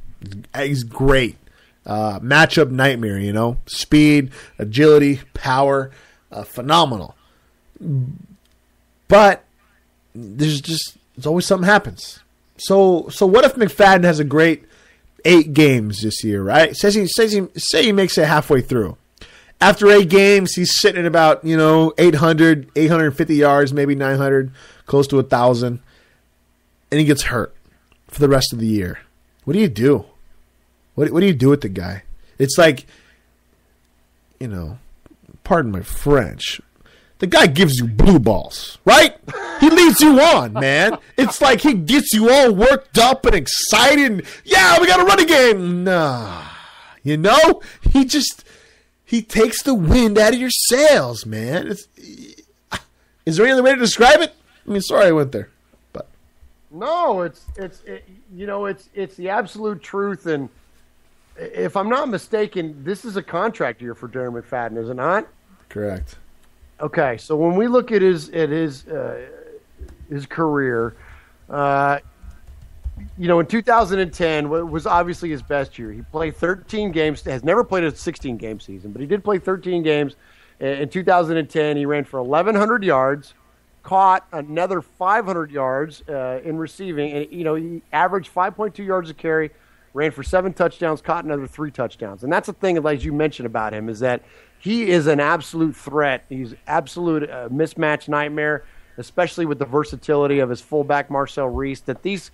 He's great. Matchup nightmare. Speed, agility, power, phenomenal. But there's always something happens. So what if McFadden has a great 8 games this year, right? Say he makes it halfway through. After 8 games, he's sitting at about 800, 850 yards, maybe 900, close to 1,000, and he gets hurt for the rest of the year. What do you do? What do you do with the guy? It's like, pardon my French, the guy gives you blue balls, right? He leads you on, man. It's like he gets you all worked up and excited. Yeah, we got to run a game. Nah. He takes the wind out of your sails, man. Is there any other way to describe it? I mean, sorry I went there. But no, it's the absolute truth. And if I'm not mistaken, this is a contract year for Darren McFadden, is it not? Correct. Okay, so when we look at his career, in 2010 was obviously his best year. He played 13 games, has never played a 16-game season, but he did play 13 games. In 2010, he ran for 1,100 yards, caught another 500 yards in receiving, and he averaged 5.2 yards a carry, ran for 7 touchdowns, caught another 3 touchdowns. And that's the thing, as you mentioned about him, is that he is an absolute threat. He's absolute mismatch nightmare, especially with the versatility of his fullback, Marcel Reese, that this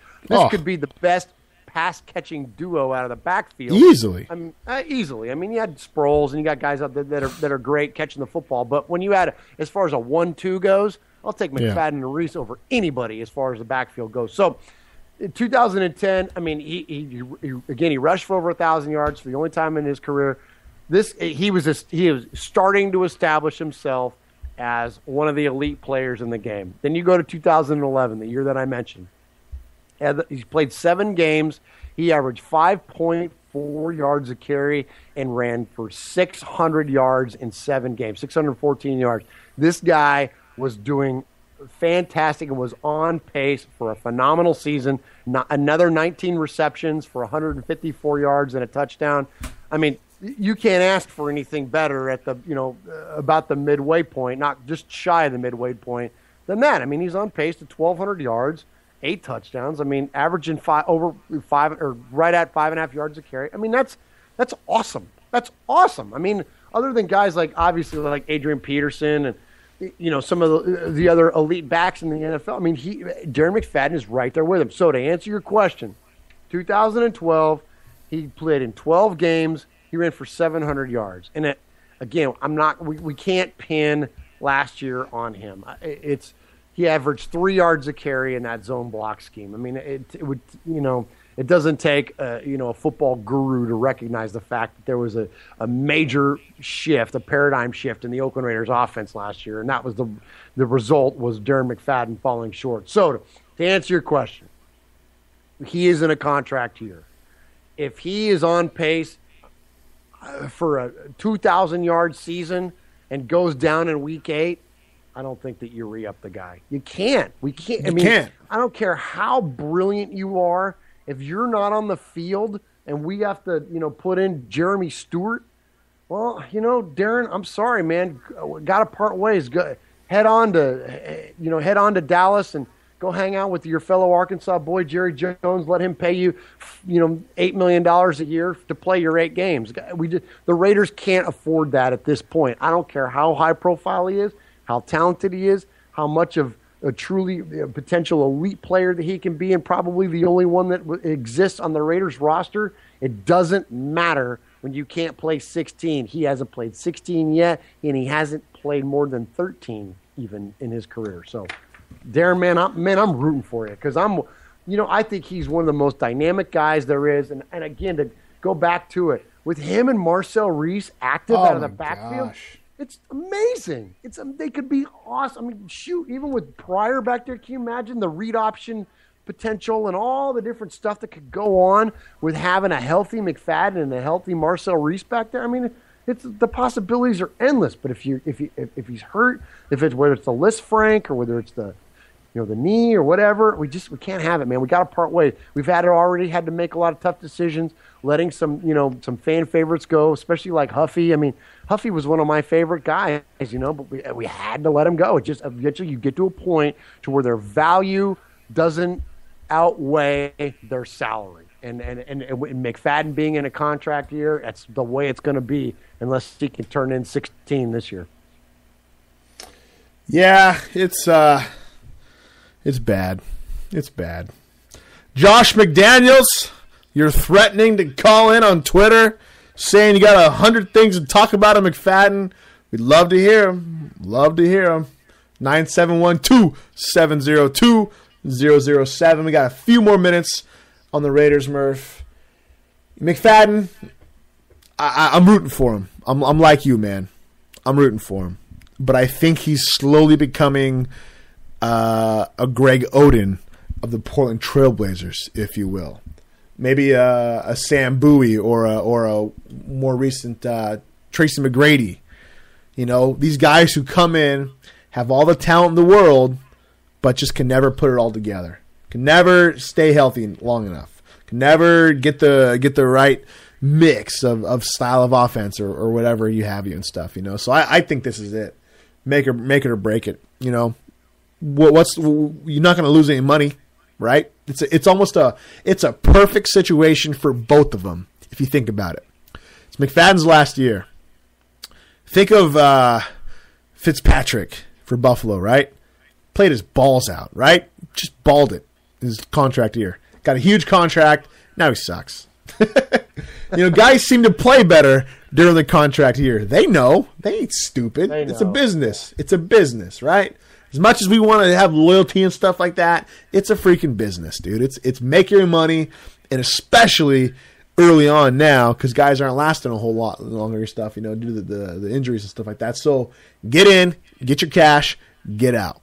could be the best pass-catching duo out of the backfield. Easily. Easily. I mean, you had Sproles and you got guys out there that are great catching the football. But when you add, as far as a 1-2 goes, I'll take McFadden and Reese over anybody as far as the backfield goes. So, in 2010, I mean, he rushed for over 1,000 yards for the only time in his career. He was starting to establish himself as one of the elite players in the game. Then you go to 2011, the year that I mentioned. He's played 7 games. He averaged 5.4 yards a carry and ran for 600 yards in 7 games, 614 yards. This guy was doing fantastic and was on pace for a phenomenal season. Another 19 receptions for 154 yards and a touchdown. I mean, you can't ask for anything better at about the midway point, not just shy of the midway point, than that. I mean, he's on pace to 1,200 yards, 8 touchdowns. I mean, averaging right at 5.5 yards a carry. I mean, that's awesome. That's awesome. I mean, other than guys obviously like Adrian Peterson and some of the other elite backs in the NFL. I mean, Darren McFadden is right there with him. So to answer your question, 2012, he played in 12 games. He ran for 700 yards. And again, we can't pin last year on him. He averaged 3 yards a carry in that zone block scheme. I mean, it doesn't take a football guru to recognize the fact that there was a major shift, a paradigm shift in the Oakland Raiders offense last year, and that was the result was Darren McFadden falling short. So to answer your question, he is in a contract year. If he is on pace for a 2,000-yard season and goes down in week 8, I don't think that you re-up the guy. You can't. We can't. I mean, I don't care how brilliant you are. If you're not on the field and we have to, put in Jeremy Stewart, well, Darren, I'm sorry, man. Got to part ways. Head on to Dallas and go hang out with your fellow Arkansas boy, Jerry Jones. Let him pay you, $8 million a year to play your 8 games. The Raiders can't afford that at this point. I don't care how high profile he is, how talented he is, how much of a truly potential elite player that he can be, and probably the only one that exists on the Raiders roster. It doesn't matter when you can't play 16. He hasn't played 16 yet, and he hasn't played more than 13 even in his career. So, Darren, I'm rooting for you because I think he's one of the most dynamic guys there is. And again, to go back to it, with him and Marcel Reese active out of the backfield, it's amazing. They could be awesome. I mean, shoot, even with Pryor back there, can you imagine the read option potential and all the different stuff that could go on with having a healthy McFadden and a healthy Marcel Reese back there? I mean, the possibilities are endless. But if he's hurt, whether it's the Liz Frank or whether it's the knee or whatever, we can't have it, man. We got to part ways. We've already had to make a lot of tough decisions, letting some fan favorites go, especially like Huffy. I mean, Huffy was one of my favorite guys, but we had to let him go. It just eventually you get to a point to where their value doesn't outweigh their salary. And McFadden being in a contract year, that's the way it's going to be unless he can turn in 16 this year. Yeah, it's bad. It's bad. Josh McDaniels, you're threatening to call in on Twitter, saying you got 100 things to talk about on McFadden. We'd love to hear him. 971-2-702-007. We got a few more minutes on the Raiders, Murph. McFadden, I'm rooting for him. I'm like you, man. I'm rooting for him. But I think he's slowly becoming a Greg Oden of the Portland Trailblazers, if you will. Maybe a Sam Bowie or a more recent Tracy McGrady. These guys who come in, have all the talent in the world, but just can never put it all together. Can never stay healthy long enough. Can never get the right mix of style of offense or whatever you have and stuff. So I think this is it. Make it or break it. You're not going to lose any money. right? It's a perfect situation for both of them if you think about it. It's McFadden's last year. Think of Fitzpatrick for Buffalo, right? Played his balls out, right? Just balled it his contract year. Got a huge contract. Now he sucks. Guys seem to play better during the contract year. They know. They ain't stupid. It's a business. It's a business, right? As much as we want to have loyalty and stuff like that, it's a freaking business, dude. It's make your money, and especially early on now, because guys aren't lasting a whole lot longer stuff, due to the injuries and stuff like that. So get in, get your cash, get out.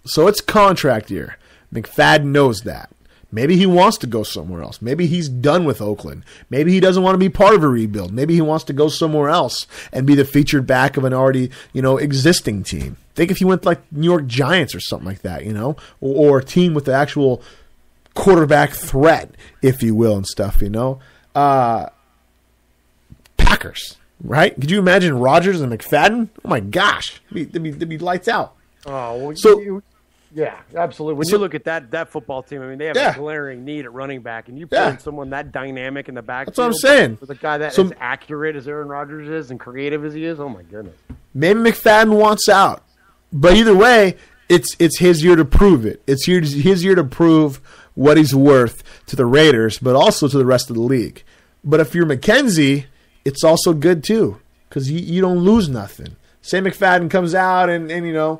So it's contract year. McFadden knows that. Maybe he wants to go somewhere else. Maybe he's done with Oakland. Maybe he doesn't want to be part of a rebuild. Maybe he wants to go somewhere else and be the featured back of an already, existing team. Think if he went like New York Giants or something like that, or a team with the actual quarterback threat, if you will, and stuff, Packers, right? Could you imagine Rodgers and McFadden? Oh my gosh, they'd be lights out. Oh, well, so. Yeah, absolutely. When you look at that football team, I mean, they have a glaring need at running back, and you put in someone that dynamic in the backfield. That's what I'm saying. With a guy that is accurate as Aaron Rodgers is and creative as he is, oh my goodness. Maybe McFadden wants out, but either way, it's his year to prove it. It's his year to prove what he's worth to the Raiders, but also to the rest of the league. But if you're McKenzie, it's also good too, because you don't lose nothing. Say McFadden comes out and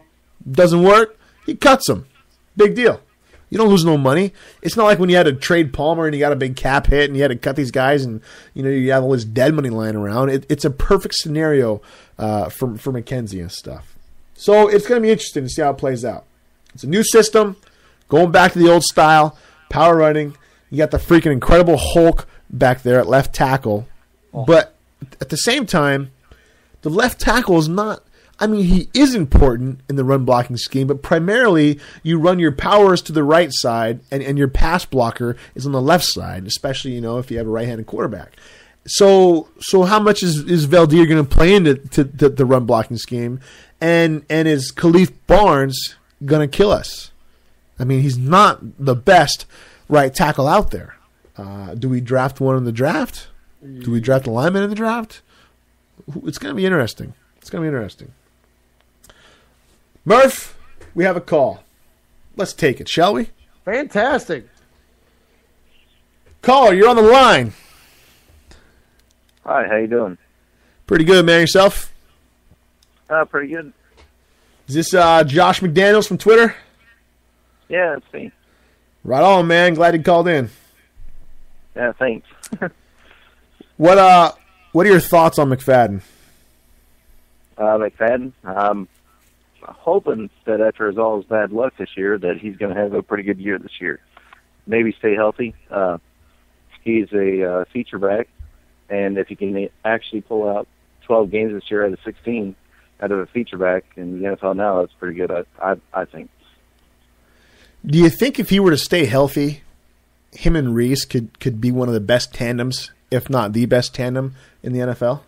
doesn't work. He cuts them. Big deal. You don't lose no money. It's not like when you had to trade Palmer and you got a big cap hit and you had to cut these guys and you have all this dead money lying around. It's a perfect scenario for McKenzie and stuff. So it's going to be interesting to see how it plays out. It's a new system, going back to the old style, power running. You got the freaking incredible Hulk back there at left tackle. Oh. But at the same time, the left tackle is not... he is important in the run blocking scheme, but primarily you run your powers to the right side and your pass blocker is on the left side, especially, if you have a right-handed quarterback. So how much is Valdir going to play into the run blocking scheme? And is Khalif Barnes going to kill us? He's not the best right tackle out there. Do we draft one in the draft? Do we draft a lineman in the draft? It's going to be interesting. Murph, we have a call. Let's take it, shall we? Fantastic. Caller, you're on the line. Hi, how you doing? Pretty good, man. Yourself? Pretty good. Is this Josh McDaniels from Twitter? Yeah, it's me. Right on, man. Glad you called in. Yeah, thanks. What are your thoughts on McFadden? McFadden? I'm hoping that after all his bad luck this year that he's going to have a pretty good year this year. Maybe stay healthy. He's a feature back, and if he can actually pull out 12 games this year out of 16 out of a feature back in the NFL now, that's pretty good, I think. Do you think if he were to stay healthy, him and Reese could be one of the best tandems, if not the best tandem in the NFL?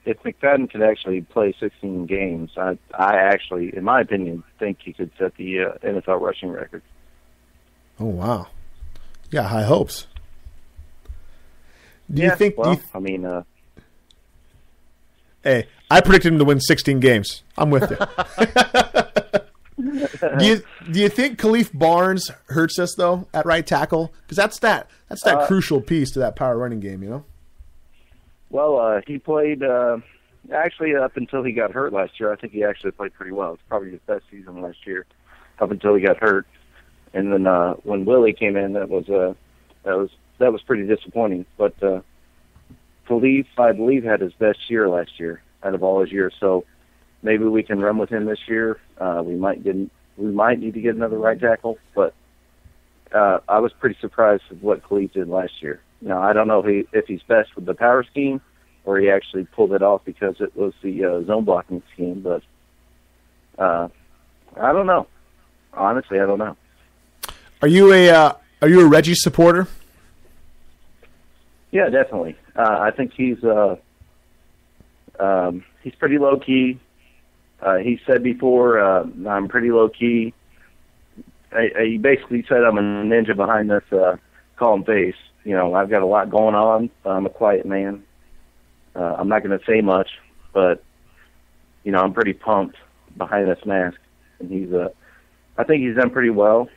If McFadden could actually play 16 games, I actually, in my opinion, think he could set the NFL rushing record. Oh, wow. You got high hopes. Do you think... Well, hey, I predicted him to win 16 games. I'm with you. Do you think Khalif Barnes hurts us, though, at right tackle? Because that's that crucial piece to that power running game, Well, he played actually up until he got hurt last year. I think he actually played pretty well. It's probably his best season last year, up until he got hurt. And then when Willie came in, that was pretty disappointing. But Khalif, I believe, had his best year last year out of all his years. So maybe we can run with him this year. We might need to get another right tackle, but I was pretty surprised with what Khalif did last year. Now, I don't know if he's best with the power scheme or he actually pulled it off because it was the zone blocking scheme, but I don't know. Honestly, I don't know. Are you a Reggie supporter? Yeah, definitely. I think he's pretty low key. He said before, I'm pretty low key. he basically said I'm a ninja behind this calm face. You know, I've got a lot going on. I'm a quiet man. I'm not going to say much, but, you know, I'm pretty pumped behind this mask. And I think he's done pretty well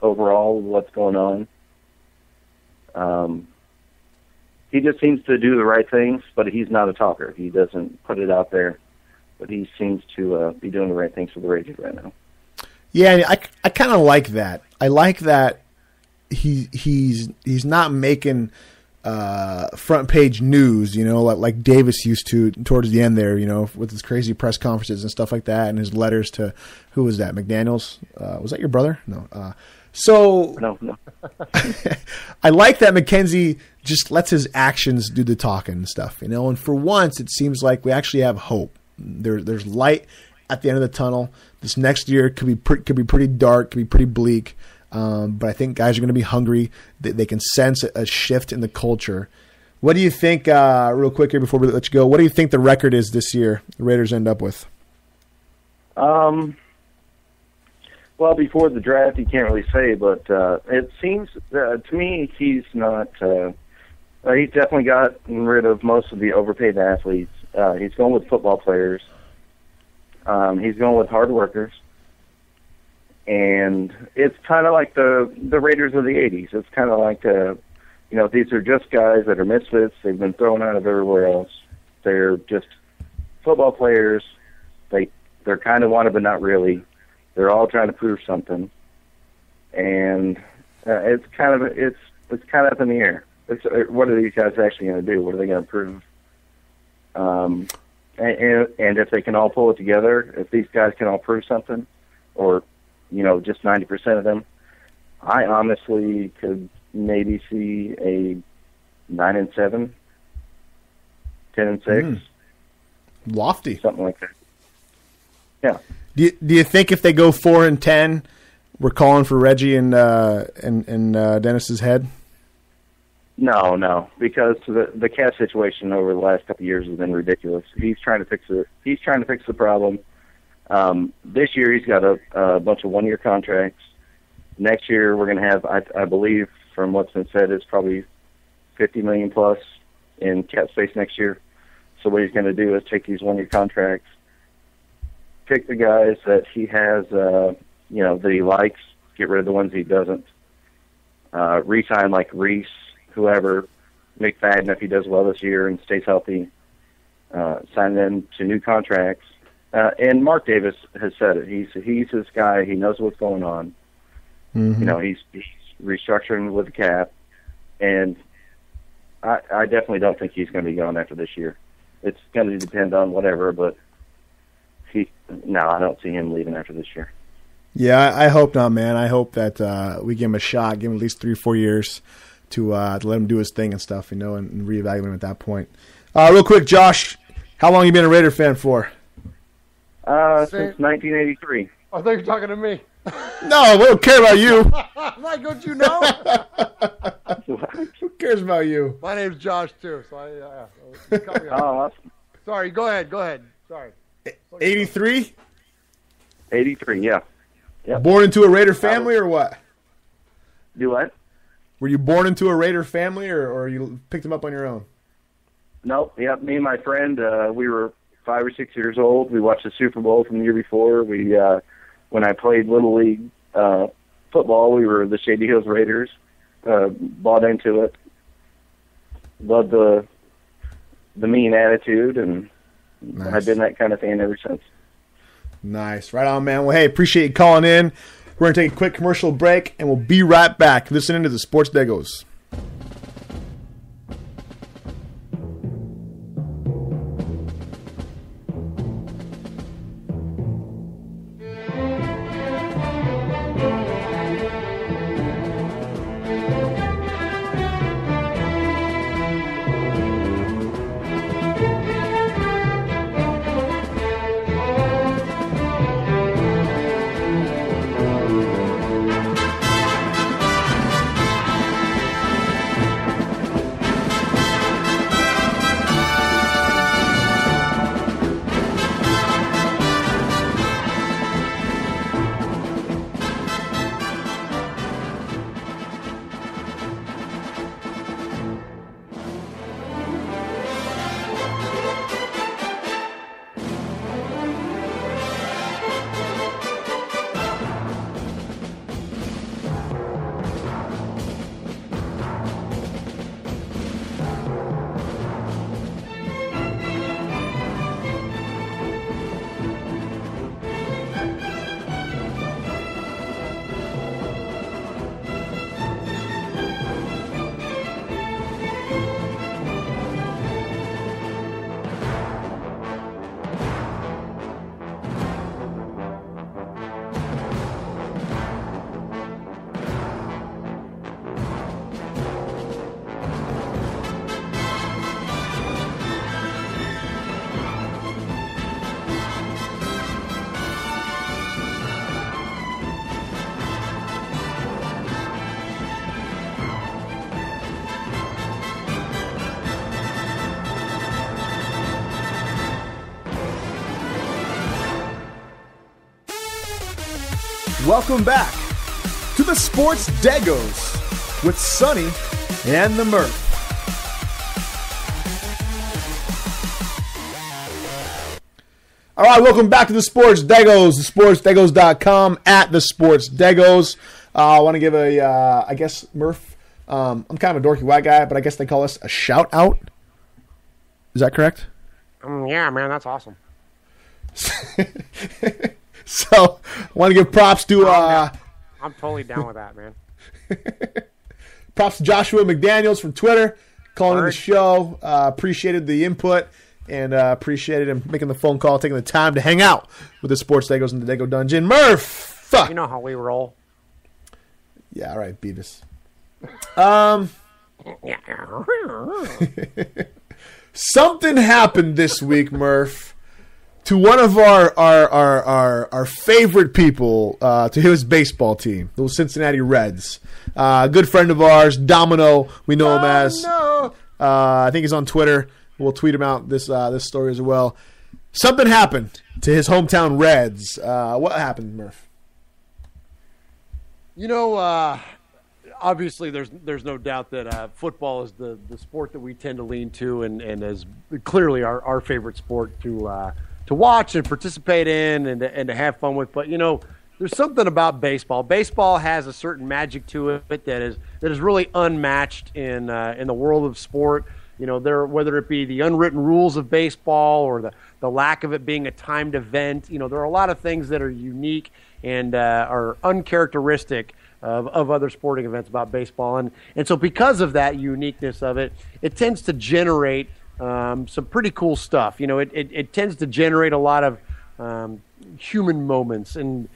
overall with what's going on. He just seems to do the right things, but he's not a talker. He doesn't put it out there, but he seems to be doing the right things for the Rangers right now. Yeah, I kind of like that. I like that he's not making front page news, you know, like Davis used to towards the end there, you know, with his crazy press conferences and stuff like that, and his letters to who was that? McDaniels? Was that your brother? No. No. I like that McKenzie just lets his actions do the talking and stuff, you know. And for once, it seems like we actually have hope. There's light at the end of the tunnel. This next year could be pretty dark, could be pretty bleak. But I think guys are going to be hungry. They can sense a shift in the culture. What do you think, real quick here before we let you go, what do you think the record is this year the Raiders end up with? Well, before the draft, you can't really say, but it seems to me he's not. He's definitely gotten rid of most of the overpaid athletes. He's going with football players. He's going with hard workers. And it's kind of like the Raiders of the 80s. It's kind of like, these are just guys that are misfits. They've been thrown out of everywhere else. They're just football players. They're kind of wanted, but not really. They're all trying to prove something. And it's kind of up in the air. What are these guys actually going to do? What are they going to prove? And if they can all pull it together, if these guys can all prove something, or just 90% of them, I honestly could maybe see a 9-7, 10-6, lofty, something like that. Yeah. Do you think if they go 4-10, we're calling for Reggie and Dennis's head? No, because the cap situation over the last couple of years has been ridiculous. He's trying to fix it. He's trying to fix the problem. This year he's got a bunch of one-year contracts. Next year we're going to have, I believe, from what's been said, it's probably $50 million plus in cap space next year. So what he's going to do is take these one-year contracts, pick the guys that he has, that he likes, get rid of the ones he doesn't. Re-sign like Reese, whoever, McFadden if he does well this year and stays healthy. Sign them to new contracts. And Mark Davis has said it. He's this guy. He knows what's going on. Mm-hmm. He's restructuring with the cap, and I definitely don't think he's going to be gone after this year. It's going to depend on whatever, but I don't see him leaving after this year. Yeah, I hope not, man. I hope that we give him a shot, give him at least 3-4 years to let him do his thing and stuff, and reevaluate him at that point. Real quick, Josh, how long have you been a Raider fan for? Since 1983. I thought you were talking to me. No, we don't care about you. Like, don't you know? Who cares about you? My name's Josh, too. So you cut me off. Oh, awesome. Sorry, go ahead. Sorry. 83? 83, yeah. Yep. Born into a Raider family or what? Do what? Were you born into a Raider family or you picked them up on your own? Nope. Yep. Me and my friend, we were 5 or 6 years old. We watched the Super Bowl from the year before. We, when I played Little League football, we were the Shady Hills Raiders. Bought into it. Loved the mean attitude, and nice. I've been that kind of fan ever since. Nice. Right on, man. Well, hey, appreciate you calling in. We're going to take a quick commercial break, and we'll be right back listening to the Sports Degos. Welcome back to the Sports Degos with Sonny and the Murph. All right, welcome back to the Sports Degos, thesportsdegos.com, at the Sports Degos. I want to give I guess, Murph, I'm kind of a dorky white guy, but I guess they call us a shout out. Is that correct? Yeah, man, that's awesome. So, I want to give props to... I'm totally down with that, man. Props to Joshua McDaniels from Twitter, calling in the show. Appreciated the input. And appreciated him making the phone call, taking the time to hang out with the Sports Degos in the Dego Dungeon. Murph! You know how we roll. Yeah, all right, Beavis. Something happened this week, Murph, to one of our favorite people, to his baseball team, those Cincinnati Reds. A good friend of ours, Domino, we know him as. I think he's on Twitter. We'll tweet him out this story as well. Something happened to his hometown Reds. What happened, Murph? You know, obviously there's no doubt that football is the sport that we tend to lean to and is clearly our favorite sport to watch and participate in and to have fun with. But, you know, there's something about baseball. Baseball has a certain magic to it that is really unmatched in the world of sport. You know, whether it be the unwritten rules of baseball or the lack of it being a timed event, you know, there are a lot of things that are unique and are uncharacteristic of other sporting events about baseball. And so because of that uniqueness of it, it tends to generate some pretty cool stuff. You know, it tends to generate a lot of human moments. And,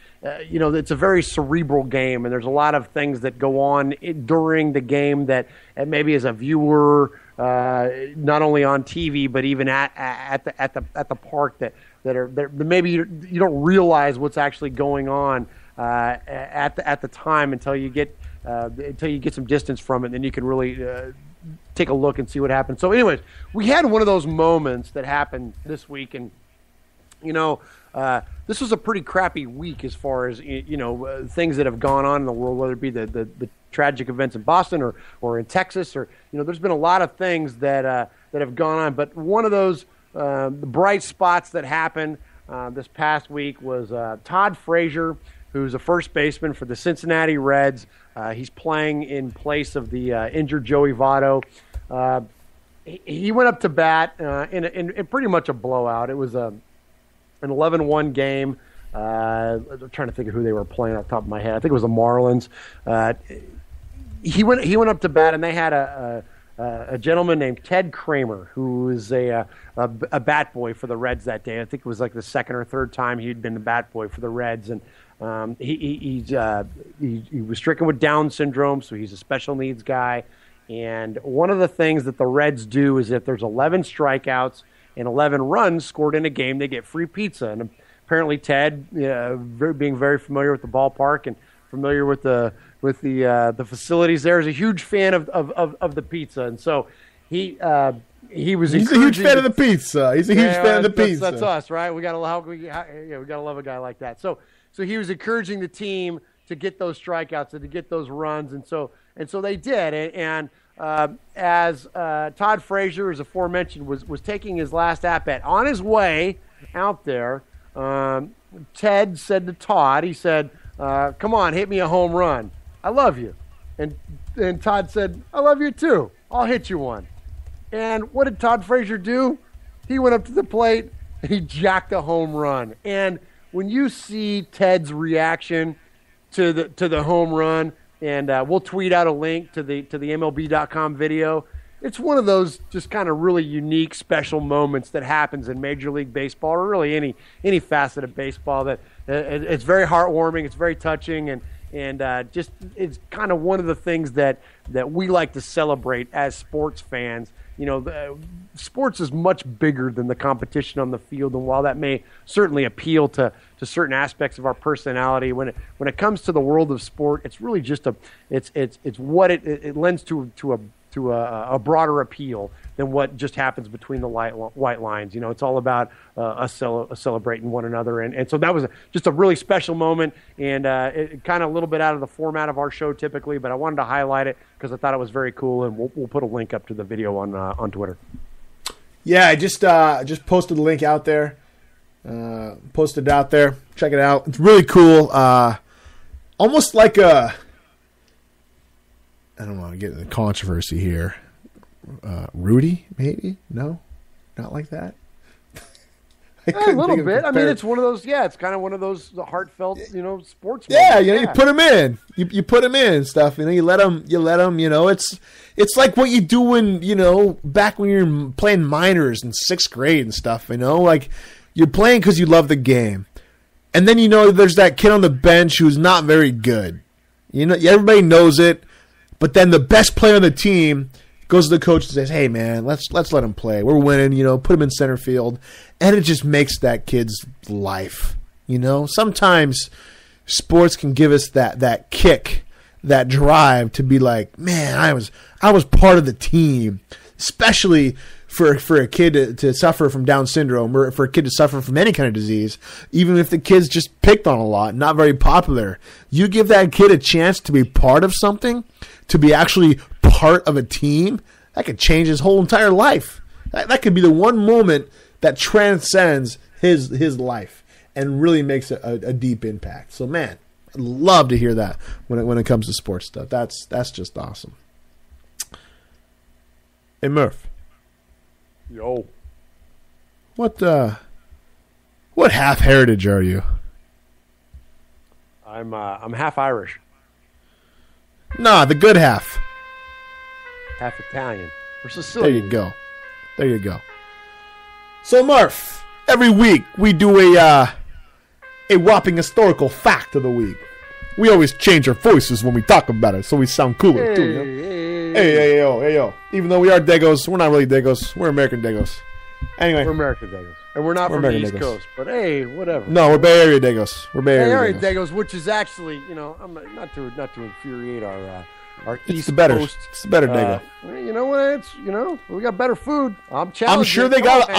you know, it's a very cerebral game, and there's a lot of things that go on during the game that maybe as a viewer, not only on TV but even at the park that maybe you don't realize what's actually going on at the time until you get some distance from it, and then you can really take a look and see what happened. So, anyways, we had one of those moments that happened this week, and you know, this was a pretty crappy week as far as things that have gone on in the world, whether it be the tragic events in Boston or in Texas, or there's been a lot of things that have gone on. But one of those the bright spots that happened this past week was Todd Frazier, who's a first baseman for the Cincinnati Reds. He's playing in place of the injured Joey Votto. He went up to bat in pretty much a blowout. It was an 11-1 game. I'm trying to think of who they were playing off the top of my head. I think it was the Marlins. He went up to bat, and they had a gentleman named Ted Kramer, who was a bat boy for the Reds that day. I think it was like the second or third time he'd been the bat boy for the Reds, and he was stricken with Down syndrome, so he's a special needs guy. And one of the things that the Reds do is if there's 11 strikeouts and 11 runs scored in a game, they get free pizza. And apparently Ted, being very familiar with the ballpark and familiar with the facilities there, is a huge fan of the pizza. And so he's a huge fan of the pizza. He's a huge fan of the pizza. That's us, right? We gotta love a guy like that. So he was encouraging the team to get those strikeouts and to get those runs, and so they did. And as Todd Frazier, as aforementioned, was taking his last at-bat on his way out there, Ted said to Todd, he said, "Come on, hit me a home run. I love you." And Todd said, "I love you too. I'll hit you one." And what did Todd Frazier do? He went up to the plate and he jacked a home run. And when you see Ted's reaction to the home run, and we'll tweet out a link to the MLB.com video, it's one of those just kind of really unique, special moments that happens in Major League Baseball, or really any facet of baseball. That it's very heartwarming, it's very touching, and just it's kind of one of the things that we like to celebrate as sports fans. Sports is much bigger than the competition on the field, and while that may certainly appeal to certain aspects of our personality, when it comes to the world of sport, it's really just it lends to a broader appeal than what just happens between the white lines. It's all about us celebrating one another. And so that was just a really special moment, and it kind of a little bit out of the format of our show typically, but I wanted to highlight it because I thought it was very cool, and we'll put a link up to the video on Twitter. Yeah, I just posted the link out there. Posted it out there. Check it out. It's really cool. Almost like I don't want to get into controversy here. Rudy, maybe? No? Not like that? A little bit. I mean, it's one of those, it's kind of one of those heartfelt, sports Yeah, moments. you put them in. You put them in and stuff. You let them, it's like what you do when, back when you're playing minors in 6th grade and stuff, like you're playing because you love the game. And then, there's that kid on the bench who's not very good. Everybody knows it. But then the best player on the team goes to the coach and says, "Hey, man, let's let him play. We're winning. Put him in center field," and it just makes that kid's life. Sometimes sports can give us that kick, that drive to be like, "Man, I was part of the team," especially for a kid to suffer from Down syndrome, or for a kid to suffer from any kind of disease, even if the kid's just picked on a lot, not very popular. You give that kid a chance to be part of something, to be actually part of a team, that could change his whole entire life. That could be the one moment that transcends his life and really makes a deep impact. So, man, I'd love to hear that when it comes to sports stuff. That's just awesome. Hey, Murph. Yo. What half heritage are you? I'm half Irish. Nah, the good half. Half Italian. Or Sicilian. There you go. So, Murph, every week we do a whopping historical fact of the week. We always change our voices when we talk about it, so we sound cooler, too. Hey, yo. Even though we are Degos, we're not really Degos. We're American Degos. Anyway. We're American Degos. And we're not from the East Coast. But, hey, whatever. No, we're Bay Area Degos. We're Bay Area Degos, which is actually, I'm not to infuriate our East Coast. It's the better Dago. You know what? We got better food. I'm sure they got a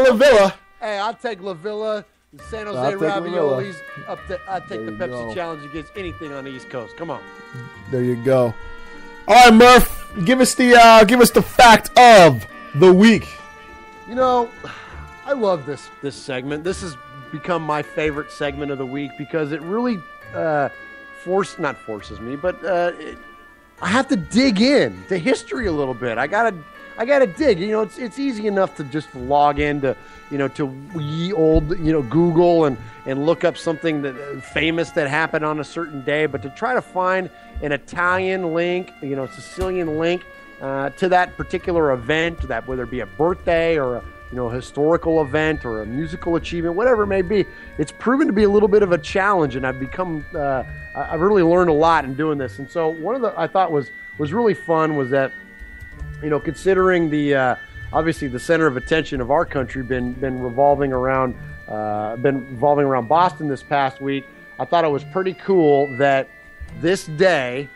La Villa. Hey, I'll take La Villa, San Jose raviolis. I'll take the Pepsi Challenge against anything on the East Coast. Come on. There you go. All right, Murph, give us the fact of the week. I love this segment. This has become my favorite segment of the week because it really forces me, but I have to dig in to history a little bit. I gotta dig. It's easy enough to just log into to ye old Google and look up something that famous that happened on a certain day, but to try to find an Italian link, Sicilian link to that particular event, that whether it be a birthday or a historical event or a musical achievement, whatever it may be, it's proven to be a little bit of a challenge, and I've become I've really learned a lot in doing this. And so one of the I thought was really fun was that considering the obviously the center of attention of our country been revolving around Boston this past week, I thought it was pretty cool that this day,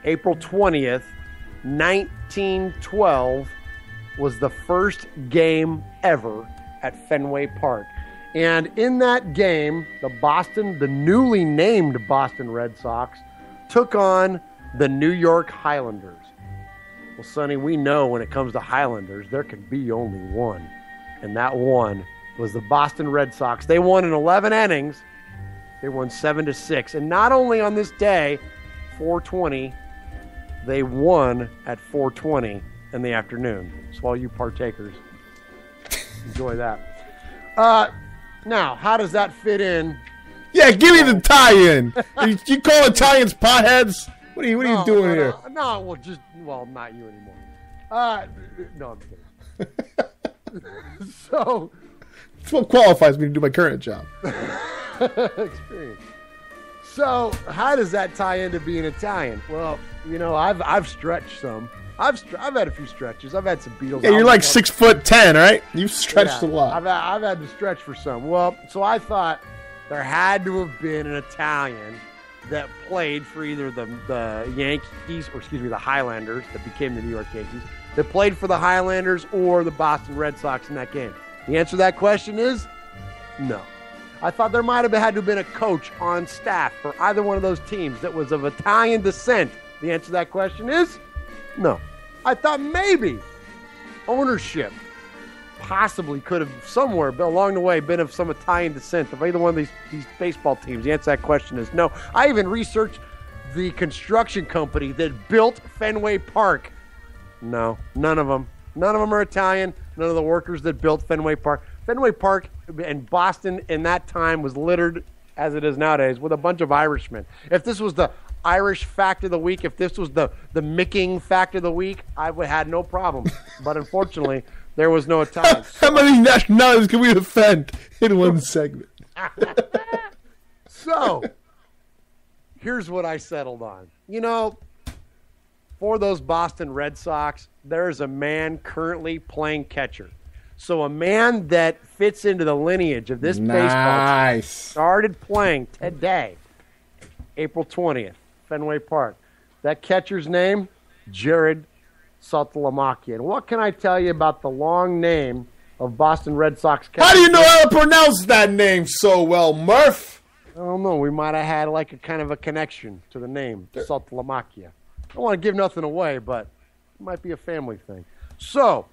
April 20th, 1912, was the first game ever at Fenway Park. And in that game, the newly named Boston Red Sox took on the New York Highlanders. Well, Sonny, we know when it comes to Highlanders, there can be only one. And that one was the Boston Red Sox. They won in 11 innings. They won 7-6. And not only on this day, 4:20, they won at 4:20 in the afternoon. So all you partakers, enjoy that. Now, how does that fit in? Yeah, give me the tie-in. You call Italians potheads? What are you doing here? No, not you anymore. No, I'm kidding. So, that's what qualifies me to do my current job. Experience. So, how does that tie into being Italian? Well, I've stretched some. I've had a few stretches. I've had some Beatles. Yeah, you're like 6'10", right? You've stretched a lot. I've had to stretch for some. Well, so I thought there had to have been an Italian that played for either the Yankees or, the Highlanders that became the New York Yankees, that played for the Highlanders or the Boston Red Sox in that game? The answer to that question is no. I thought there might have had to have been a coach on staff for either one of those teams that was of Italian descent. The answer to that question is no. I thought maybe ownership possibly could have somewhere along the way been of some Italian descent of either one of these baseball teams. The answer to that question is no. I even researched the construction company that built Fenway Park. No, none of them. None of them are Italian. None of the workers that built Fenway Park. Fenway Park in Boston in that time was littered, as it is nowadays, with a bunch of Irishmen. If this was the Irish fact of the week, if this was the Micking fact of the week, I would have had no problem. But unfortunately, there was no Italian. How many nationalities can we offend in one segment? So, here's what I settled on. For those Boston Red Sox, there is a man currently playing catcher. So a man that fits into the lineage of this baseball team started playing today, April 20th, Fenway Park. That catcher's name, Jared Saltalamacchia. And what can I tell you about the long name of Boston Red Sox catcher? How do you know how to pronounce that name so well, Murph? I don't know. We might have had like a kind of a connection to the name, Saltalamacchia. I don't want to give nothing away, but it might be a family thing. So,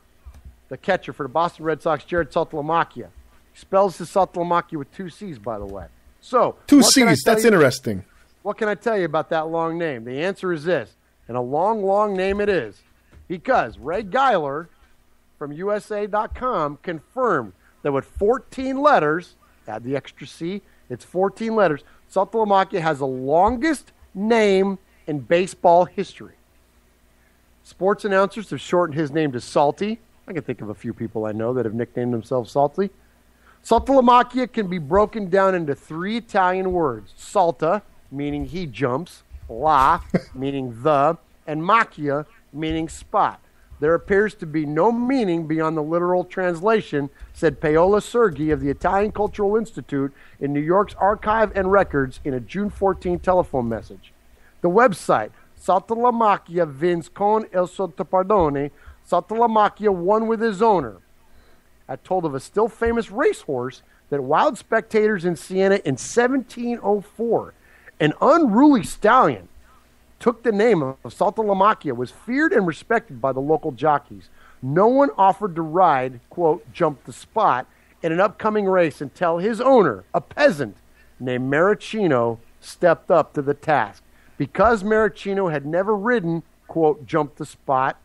the catcher for the Boston Red Sox, Jared Saltalamacchia. He spells his Saltalamacchia with 2 C's, by the way. So, 2 C's. That's interesting. What can I tell you about that long name? The answer is this, and a long, long name it is, because Ray Geiler from USA.com confirmed that with 14 letters, add the extra C, it's 14 letters, Saltalamacchia has the longest name in baseball history. Sports announcers have shortened his name to Salty. I can think of a few people I know that have nicknamed themselves Salty. Saltalamacchia can be broken down into 3 Italian words. Salta, meaning he jumps. La, meaning the. And macchia, meaning spot. There appears to be no meaning beyond the literal translation, said Paola Sergi of the Italian Cultural Institute in New York's Archive and Records in a June 14 telephone message. The website, Saltalamacchia vins con il sottopardone, Saltalamacchia won with his owner. I told of a still famous racehorse that wowed spectators in Siena in 1704. An unruly stallion took the name of Saltalamacchia, was feared and respected by the local jockeys. No one offered to ride, quote, jump the spot in an upcoming race until his owner, a peasant named Maricino, stepped up to the task. Because Maricino had never ridden, quote, jump the spot,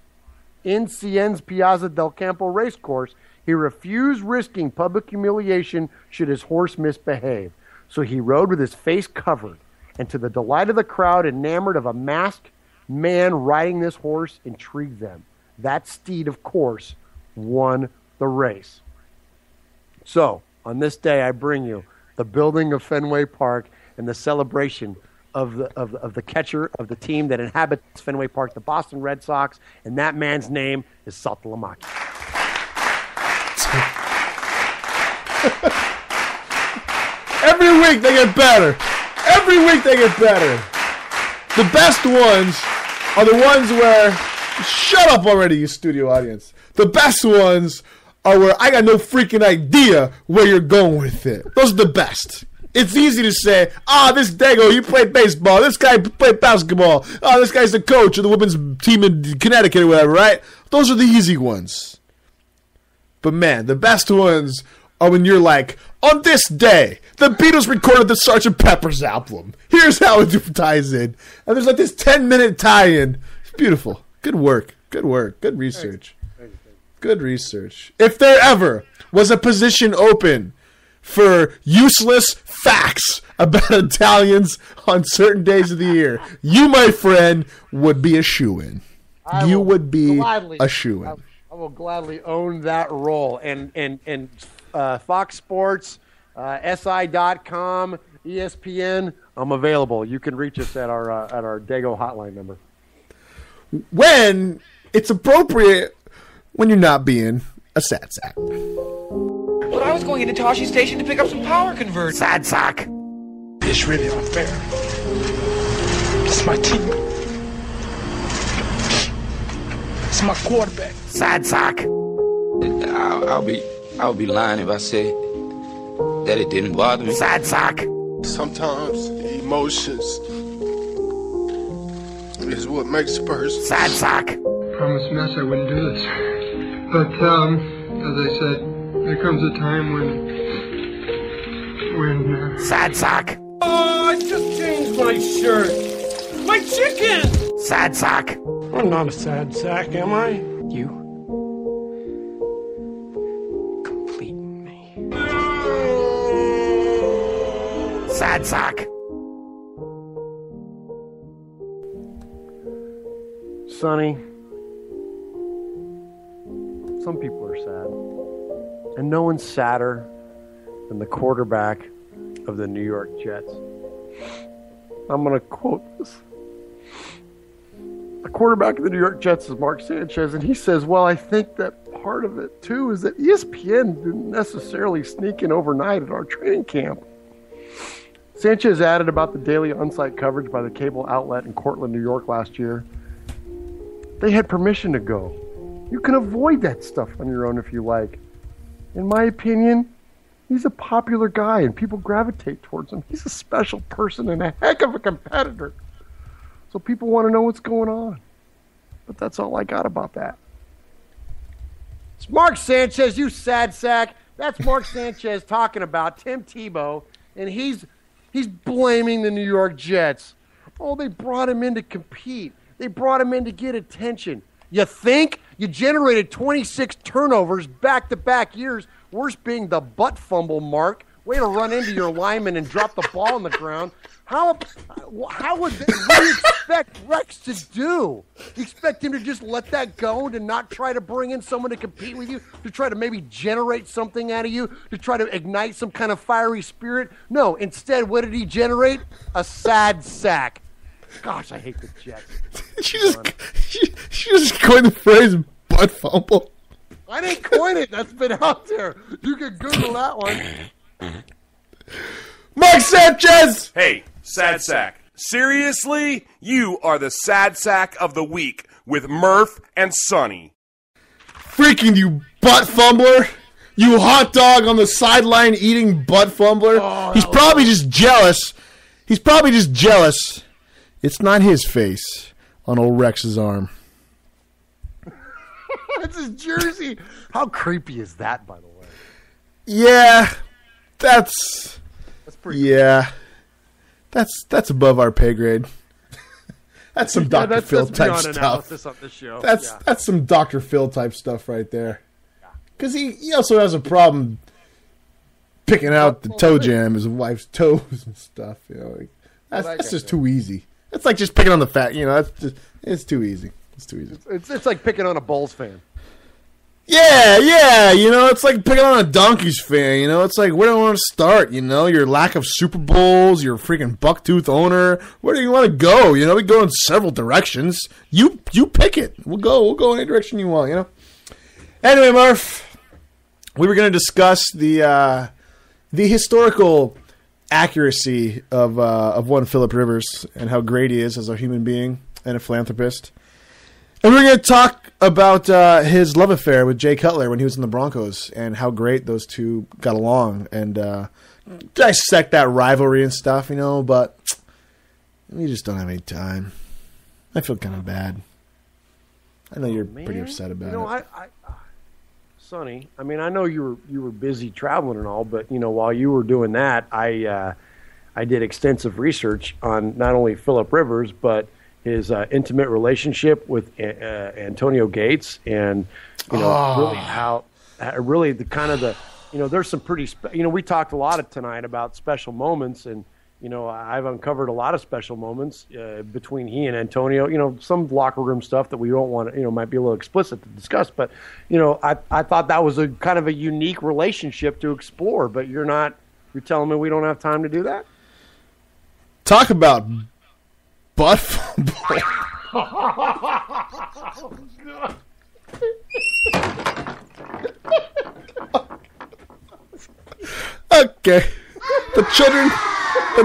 in Siene's Piazza del Campo racecourse, he refused risking public humiliation should his horse misbehave. So he rode with his face covered, and to the delight of the crowd enamored of a masked man riding this horse intrigued them. That steed, of course, won the race. So, on this day, I bring you the building of Fenway Park and the celebration of the catcher of the team that inhabits Fenway Park, the Boston Red Sox, and that man's name is Saltalamacchia. Every week they get better. Every week they get better. The best ones are the ones where, shut up already, you studio audience. The best ones are where I got no freaking idea where you're going with it. Those are the best. It's easy to say, this Dego, he played baseball. This guy played basketball. This guy's the coach of the women's team in Connecticut or whatever, right? Those are the easy ones. But man, the best ones are when you're like, on this day, the Beatles recorded the Sgt. Pepper's album. Here's how it ties in. And there's like this 10-minute tie-in. It's beautiful. Good work. Good work. Good research. Good research. If there ever was a position open for useless facts about Italians on certain days of the year, you, my friend, would be a shoo-in. You would be a shoo-in. I will gladly own that role. And Fox Sports, SI.com, ESPN, I'm available. You can reach us at our Dego hotline number. When it's appropriate, when you're not being a sad sack. But I was going into Toshi Station to pick up some power converters. Sad sack. It's really unfair. It's my team. It's my quarterback. Sad sack. I'll be lying if I said that it didn't bother me. Sad sack. Sometimes emotions is what makes a person. Sad sack. Promised Mess I wouldn't do this. But, as I said, there comes a time when Sad sack. Oh, I just changed my shirt. My chicken! Sad sack. I'm not a sad sack, am I? You complete me. Sad sack. Sonny, some people are sad. And no one's sadder than the quarterback of the New York Jets. I'm going to quote this. The quarterback of the New York Jets is Mark Sanchez, and he says, well, I think that part of it, too, is that ESPN didn't necessarily sneak in overnight at our training camp. Sanchez added about the daily on-site coverage by the cable outlet in Cortland, New York last year. They had permission to go. You can avoid that stuff on your own if you like. In my opinion, he's a popular guy and people gravitate towards him. He's a special person and a heck of a competitor. So people want to know what's going on. But that's all I got about that. It's Mark Sanchez, you sad sack. That's Mark Sanchez talking about Tim Tebow, and he's blaming the New York Jets. Oh, they brought him in to compete. They brought him in to get attention. You think? You generated 26 turnovers back-to-back years, worst being the butt fumble, Mark. Way to run into your lineman and drop the ball on the ground. What do you expect Rex to do? You expect him to just let that go, to not try to bring in someone to compete with you, to try to maybe generate something out of you, to try to ignite some kind of fiery spirit? No, instead, what did he generate? A sad sack. Gosh, I hate the Jets. She just coined the phrase butt fumble. I didn't coin it. That's been out there. You can Google that one. Mark Sanchez! Hey, sad sack. Seriously? You are the sad sack of the week with Murph and Sonny. Freaking you butt fumbler. You hot dog on the sideline eating butt fumbler. Oh, He's probably just jealous. It's not his face on old Rex's arm. That's his jersey. How creepy is that, by the way? Yeah, that's pretty. Yeah, that's above our pay grade. That's some Dr. Phil type stuff. On this show. That's some Dr. Phil type stuff right there. Because he also has a problem picking out the toe jam, his wife's toes and stuff. You know, like, that's just too easy. It's like just picking on the fat. You know, it's too easy. It's too easy. It's like picking on a Bulls fan. Yeah, you know, it's like picking on a Donkeys fan, you know, it's like, where do I want to start, you know, your lack of Super Bowls, your freaking bucktooth owner, where do you want to go, you know, we go in several directions, you pick it, we'll go in any direction you want, you know. Anyway, Murph, we were going to discuss the historical accuracy of one Phillip Rivers and how great he is as a human being and a philanthropist. And we're going to talk about his love affair with Jay Cutler when he was in the Broncos and how great those two got along and dissect that rivalry and stuff, you know, but we just don't have any time. I feel kind of bad. I know you're pretty upset about it. Sonny, I mean, I know you were busy traveling and all, but, you know, while you were doing that, I did extensive research on not only Phillip Rivers, but his intimate relationship with Antonio Gates, and really how really the kind of the there's some pretty we talked a lot tonight about special moments, and I've uncovered a lot of special moments between he and Antonio. Some locker room stuff that we don't want to might be a little explicit to discuss, but I thought that was a kind of a unique relationship to explore. But you're telling me we don't have time to do that? Talk about butt fumble. Okay. The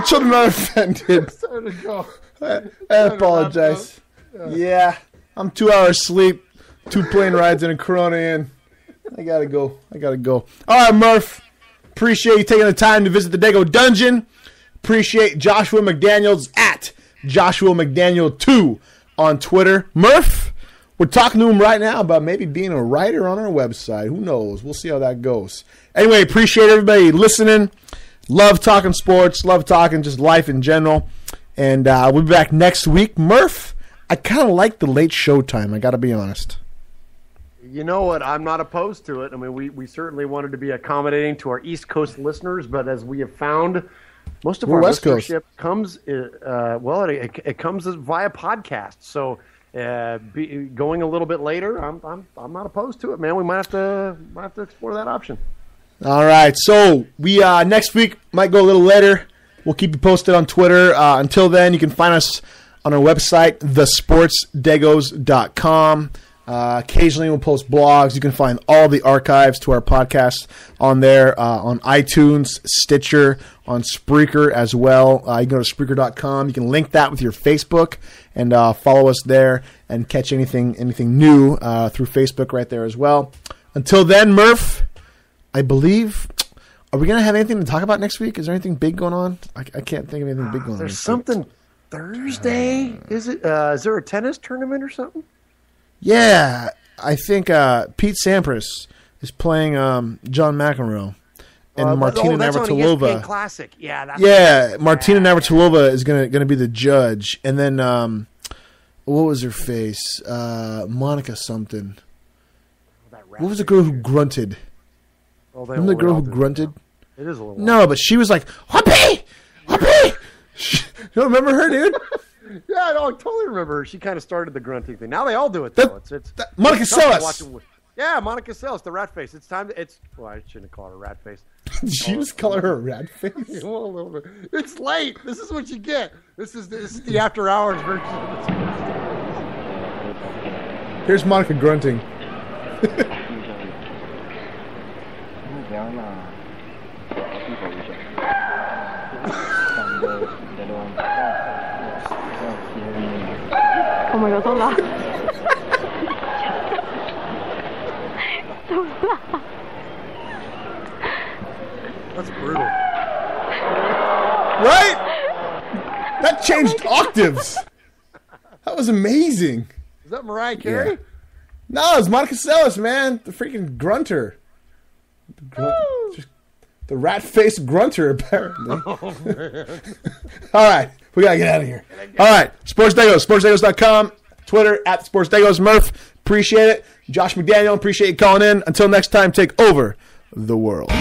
children are offended. I apologize. Yeah, I'm 2 hours sleep, 2 plane rides, and a Corona in. I gotta go. All right, Murph. Appreciate you taking the time to visit the Dego Dungeon. Appreciate Joshua McDaniels at Joshua McDaniel 2 on Twitter. Murph, we're talking to him right now about maybe being a writer on our website. Who knows? We'll see how that goes. Anyway, appreciate everybody listening. Love talking sports. Love talking just life in general. And we'll be back next week. Murph, I kind of like the late show time. I got to be honest. You know what? I'm not opposed to it. I mean, we certainly wanted to be accommodating to our East Coast listeners, but as we have found, most of our listenership comes, it comes via podcast. So going a little bit later, I'm not opposed to it, man. We might have to explore that option. All right. So we next week might go a little later. We'll keep you posted on Twitter. Until then, you can find us on our website, thesportsdegos.com. Occasionally we'll post blogs. You can find all the archives to our podcast on there, on iTunes, Stitcher, on Spreaker as well. You can go to Spreaker.com. You can link that with your Facebook and follow us there and catch anything new through Facebook right there as well. Until then, Murph, I believe, are we going to have anything to talk about next week? Is there anything big going on? I can't think of anything big going on. There's something Thursday. Is there a tennis tournament or something? Yeah, I think Pete Sampras is playing John McEnroe, and Martina Navratilova. Classic, yeah. Martina Navratilova is gonna be the judge, and then what was her face? Monica something. What was the girl who grunted? Remember the girl who grunted? It is a little. No, but she was like, "Whoopee, whoopee." You don't remember her, dude? Yeah, no, I totally remember her. She kind of started the grunting thing. Now they all do it, though. Monica Seles. Yeah, Monica Seles, the rat face. It's time to... Well, I shouldn't call her a rat face. Did you just call her a rat face? Well, a little bit. It's late. This is what you get. This is the after hours version of this. Here's Monica grunting. Oh my god, don't laugh. Don't laugh. That's brutal. Right? That changed octaves. That was amazing. Is that Mariah Carey? Yeah. No, it's Monica Seles, man. The freaking grunter. The rat-faced grunter, apparently. Oh, man. All right. We got to get out of here. All right. Sports Degos. SportsDegos.com. Twitter, @SportsDegos. Murph, appreciate it. Josh McDaniel, appreciate you calling in. Until next time, take over the world.